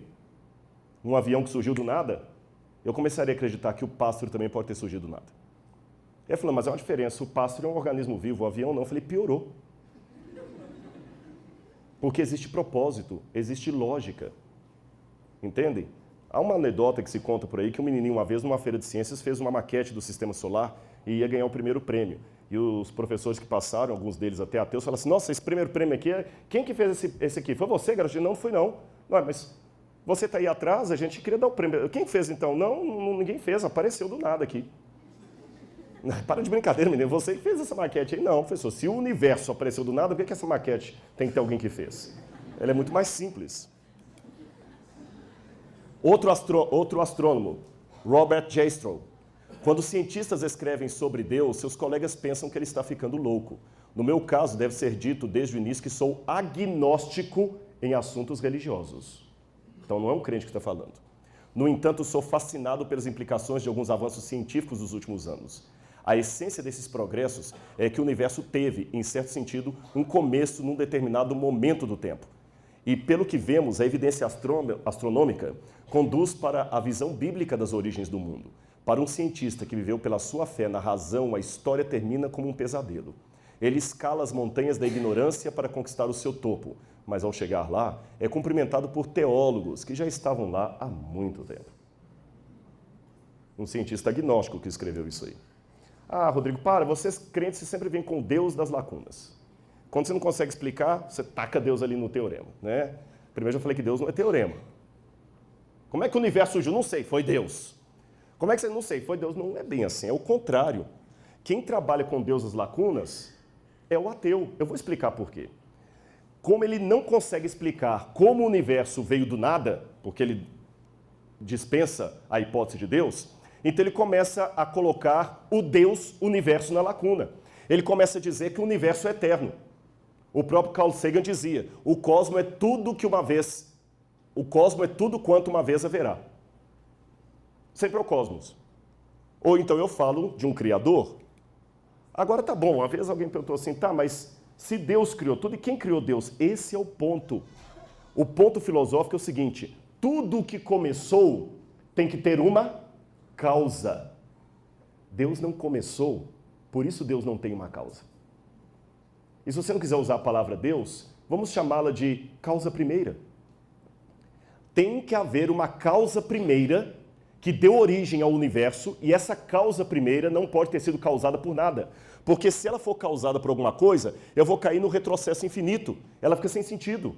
um avião que surgiu do nada, eu começaria a acreditar que o pássaro também pode ter surgido do nada. Ele falou, mas é uma diferença, o pássaro é um organismo vivo, o avião não. Eu falei, piorou. Porque existe propósito, existe lógica. Entendem? Há uma anedota que se conta por aí que um menininho, uma vez, numa feira de ciências, fez uma maquete do sistema solar e ia ganhar o primeiro prêmio. E os professores que passaram, alguns deles até ateus, falaram assim, nossa, esse primeiro prêmio aqui, quem que fez esse aqui? Foi você, garoto? Não, fui não. Não, mas você está aí atrás, a gente queria dar o prêmio. Quem fez então? Não, ninguém fez, apareceu do nada aqui. Para de brincadeira, menino, você que fez essa maquete aí? Não, professor, se o universo apareceu do nada, por que essa maquete tem que ter alguém que fez? Ela é muito mais simples. Outro astrônomo, Robert Jastrow. Quando cientistas escrevem sobre Deus, seus colegas pensam que ele está ficando louco. No meu caso, deve ser dito desde o início que sou agnóstico em assuntos religiosos. Então não é um crente que está falando. No entanto, sou fascinado pelas implicações de alguns avanços científicos dos últimos anos. A essência desses progressos é que o universo teve, em certo sentido, um começo num determinado momento do tempo. E, pelo que vemos, a evidência astronômica conduz para a visão bíblica das origens do mundo. Para um cientista que viveu pela sua fé na razão, a história termina como um pesadelo. Ele escala as montanhas da ignorância para conquistar o seu topo, mas ao chegar lá, é cumprimentado por teólogos que já estavam lá há muito tempo. Um cientista agnóstico que escreveu isso aí. Ah, Rodrigo, vocês crentes sempre vêm com o Deus das lacunas. Quando você não consegue explicar, você taca Deus ali no teorema, né? Primeiro eu falei que Deus não é teorema. Como é que o universo surgiu? Não sei, foi Deus. Como é que você não sei? Foi Deus. Não é bem assim, é o contrário. Quem trabalha com Deus das lacunas é o ateu. Eu vou explicar por quê. Como ele não consegue explicar como o universo veio do nada, porque ele dispensa a hipótese de Deus, então ele começa a colocar o Deus, universo na lacuna. Ele começa a dizer que o universo é eterno. O próprio Carl Sagan dizia, o cosmo é tudo quanto uma vez haverá. Sempre é o cosmos. Ou então eu falo de um criador. Agora tá bom, uma vez alguém perguntou assim, tá, mas se Deus criou tudo, e quem criou Deus? Esse é o ponto. O ponto filosófico é o seguinte, tudo que começou tem que ter uma causa. Deus não começou, por isso Deus não tem uma causa. E se você não quiser usar a palavra Deus, vamos chamá-la de causa primeira. Tem que haver uma causa primeira que deu origem ao universo, e essa causa primeira não pode ter sido causada por nada. Porque se ela for causada por alguma coisa, eu vou cair no retrocesso infinito. Ela fica sem sentido.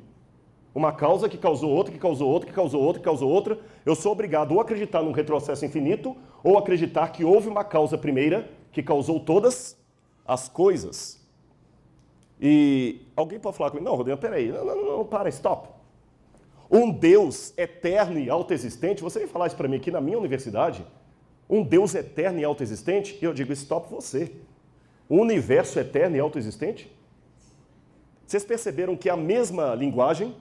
Uma causa que causou outra, que causou outra, que causou outra, que causou outra. Eu sou obrigado ou a acreditar num retrocesso infinito, ou acreditar que houve uma causa primeira que causou todas as coisas. E alguém pode falar comigo, não, Rodrigo, peraí, não, para, stop. Um Deus eterno e autoexistente, você vem falar isso para mim aqui na minha universidade? Um Deus eterno e autoexistente? E eu digo, stop você. O universo eterno e autoexistente? Vocês perceberam que é a mesma linguagem?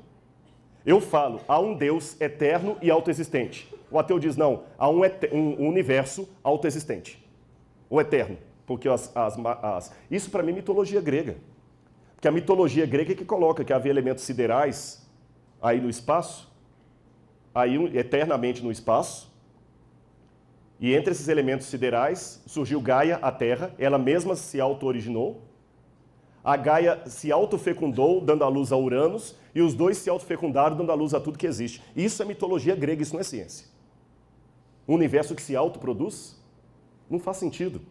Eu falo, há um Deus eterno e autoexistente. O ateu diz, não, há um universo autoexistente. O eterno. Porque isso para mim é mitologia grega. Porque a mitologia grega é que coloca que havia elementos siderais aí no espaço, aí eternamente no espaço, e entre esses elementos siderais surgiu Gaia, a Terra, ela mesma se auto-originou, a Gaia se autofecundou, dando à luz a Uranus, e os dois se autofecundaram, dando à luz a tudo que existe. Isso é mitologia grega, isso não é ciência. Um universo que se autoproduz não faz sentido.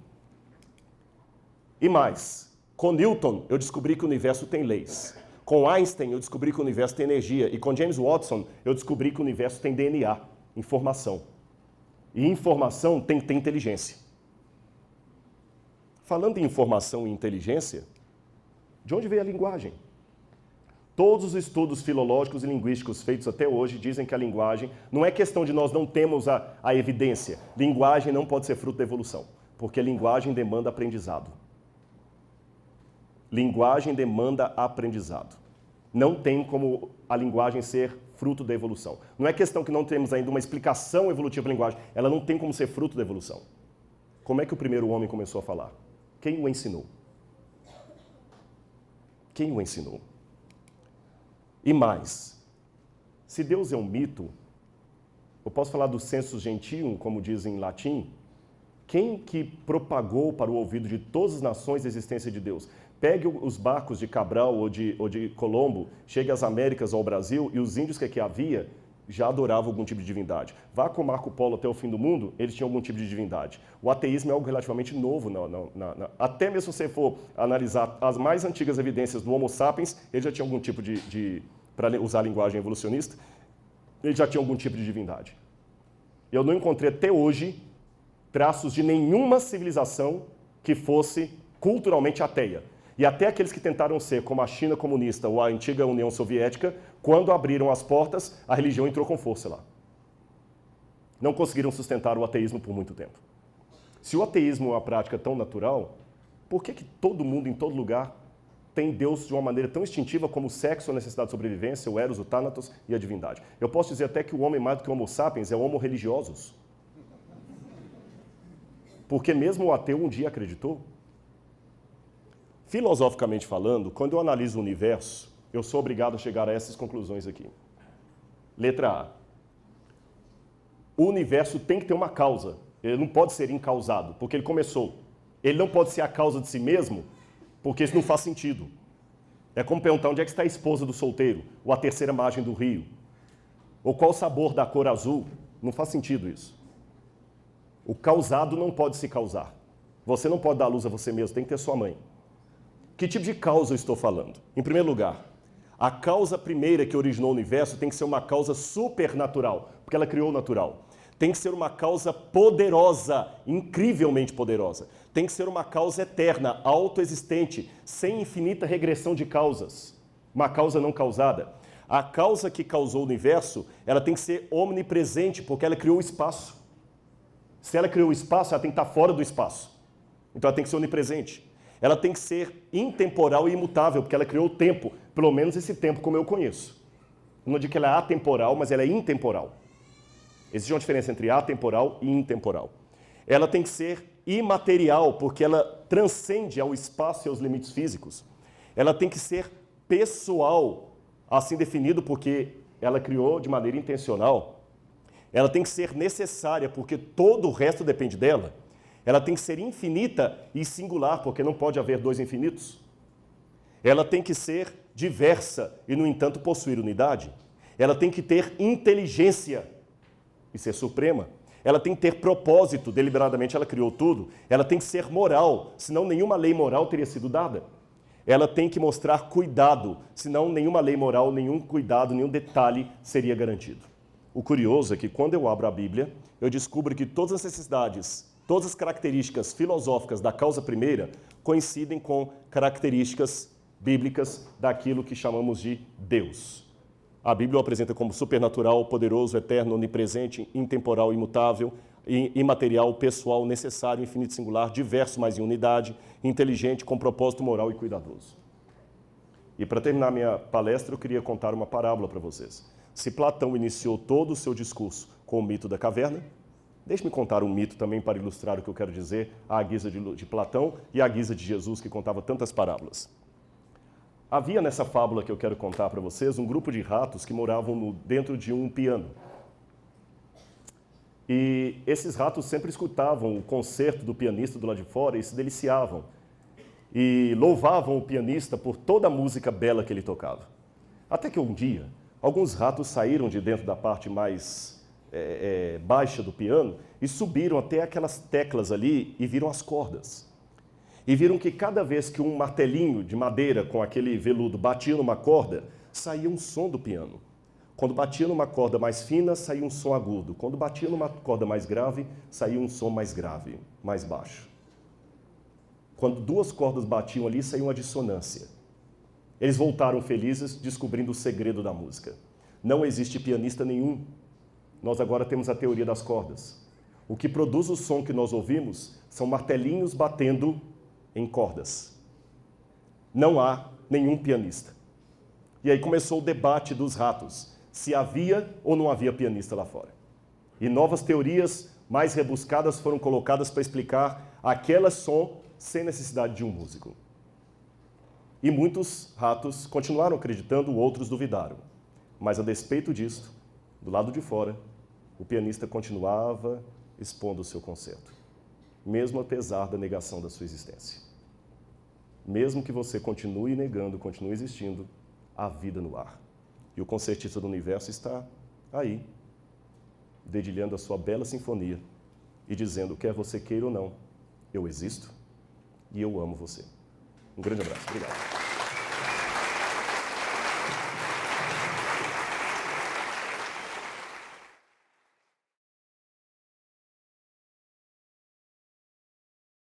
E mais, com Newton eu descobri que o universo tem leis. Com Einstein eu descobri que o universo tem energia. E com James Watson eu descobri que o universo tem DNA, informação. E informação tem que ter inteligência. Falando em informação e inteligência, de onde veio a linguagem? Todos os estudos filológicos e linguísticos feitos até hoje dizem que a linguagem não é questão de nós não temos a evidência. Linguagem não pode ser fruto da evolução, porque linguagem demanda aprendizado. Linguagem demanda aprendizado. Não tem como a linguagem ser fruto da evolução. Não é questão que não temos ainda uma explicação evolutiva para a linguagem. Ela não tem como ser fruto da evolução. Como é que o primeiro homem começou a falar? Quem o ensinou? Quem o ensinou? E mais, se Deus é um mito, eu posso falar do sensus gentium, como diz em latim, quem que propagou para o ouvido de todas as nações a existência de Deus? Pegue os barcos de Cabral ou de Colombo, chegue às Américas ou ao Brasil, e os índios que aqui havia já adoravam algum tipo de divindade. Vá com Marco Polo até o fim do mundo, eles tinham algum tipo de divindade. O ateísmo é algo relativamente novo. Até mesmo se você for analisar as mais antigas evidências do Homo sapiens, ele já tinha algum tipo para usar a linguagem evolucionista, ele já tinha algum tipo de divindade. Eu não encontrei até hoje traços de nenhuma civilização que fosse culturalmente ateia. E até aqueles que tentaram ser, como a China comunista ou a antiga União Soviética, quando abriram as portas, a religião entrou com força lá. Não conseguiram sustentar o ateísmo por muito tempo. Se o ateísmo é uma prática tão natural, por que todo mundo, em todo lugar, tem Deus de uma maneira tão instintiva como o sexo, a necessidade de sobrevivência, o eros, o thanatos e a divindade? Eu posso dizer até que o homem, mais do que o homo sapiens, é o homo religiosus. Porque mesmo o ateu um dia acreditou. Filosoficamente falando, quando eu analiso o universo, eu sou obrigado a chegar a essas conclusões aqui. Letra A. O universo tem que ter uma causa. Ele não pode ser incausado, porque ele começou. Ele não pode ser a causa de si mesmo, porque isso não faz sentido. É como perguntar onde é que está a esposa do solteiro, ou a terceira margem do rio, ou qual o sabor da cor azul. Não faz sentido isso. O causado não pode se causar. Você não pode dar luz a você mesmo, tem que ter sua mãe. Que tipo de causa eu estou falando? Em primeiro lugar, a causa primeira que originou o universo tem que ser uma causa supernatural, porque ela criou o natural. Tem que ser uma causa poderosa, incrivelmente poderosa. Tem que ser uma causa eterna, autoexistente, sem infinita regressão de causas. Uma causa não causada. A causa que causou o universo, ela tem que ser omnipresente, porque ela criou o espaço. Se ela criou o espaço, ela tem que estar fora do espaço. Então ela tem que ser onipresente. Ela tem que ser intemporal e imutável, porque ela criou o tempo, pelo menos esse tempo como eu conheço. Eu não digo que ela é atemporal, mas ela é intemporal. Existe uma diferença entre atemporal e intemporal. Ela tem que ser imaterial, porque ela transcende ao espaço e aos limites físicos. Ela tem que ser pessoal, assim definido porque ela criou de maneira intencional. Ela tem que ser necessária, porque todo o resto depende dela. Ela tem que ser infinita e singular, porque não pode haver dois infinitos. Ela tem que ser diversa e, no entanto, possuir unidade. Ela tem que ter inteligência e ser suprema. Ela tem que ter propósito, deliberadamente ela criou tudo. Ela tem que ser moral, senão nenhuma lei moral teria sido dada. Ela tem que mostrar cuidado, senão nenhuma lei moral, nenhum cuidado, nenhum detalhe seria garantido. O curioso é que quando eu abro a Bíblia, eu descubro que todas as necessidades, todas as características filosóficas da causa primeira coincidem com características bíblicas daquilo que chamamos de Deus. A Bíblia o apresenta como supernatural, poderoso, eterno, onipresente, intemporal, imutável, imaterial, pessoal, necessário, infinito, singular, diverso, mas em unidade, inteligente, com propósito moral e cuidadoso. E para terminar minha palestra, eu queria contar uma parábola para vocês. Se Platão iniciou todo o seu discurso com o mito da caverna, deixe-me contar um mito também para ilustrar o que eu quero dizer, à guisa de Platão e à guisa de Jesus, que contava tantas parábolas. Havia nessa fábula que eu quero contar para vocês um grupo de ratos que moravam dentro de um piano. E esses ratos sempre escutavam o concerto do pianista do lado de fora e se deliciavam. E louvavam o pianista por toda a música bela que ele tocava. Até que um dia, alguns ratos saíram de dentro da parte mais baixa do piano e subiram até aquelas teclas ali e viram as cordas. E viram que cada vez que um martelinho de madeira com aquele veludo batia numa corda, saía um som do piano. Quando batia numa corda mais fina, saía um som agudo. Quando batia numa corda mais grave, saía um som mais grave, mais baixo. Quando duas cordas batiam ali, saía uma dissonância. Eles voltaram felizes, descobrindo o segredo da música. Não existe pianista nenhum. Nós agora temos a teoria das cordas. O que produz o som que nós ouvimos são martelinhos batendo em cordas. Não há nenhum pianista. E aí começou o debate dos ratos, se havia ou não havia pianista lá fora. E novas teorias mais rebuscadas foram colocadas para explicar aquele som sem necessidade de um músico. E muitos ratos continuaram acreditando, outros duvidaram. Mas a despeito disto, do lado de fora, o pianista continuava expondo o seu concerto, mesmo apesar da negação da sua existência. Mesmo que você continue negando, continue existindo, há vida no ar. E o concertista do universo está aí, dedilhando a sua bela sinfonia e dizendo, quer você queira ou não, eu existo e eu amo você. Um grande abraço. Obrigado.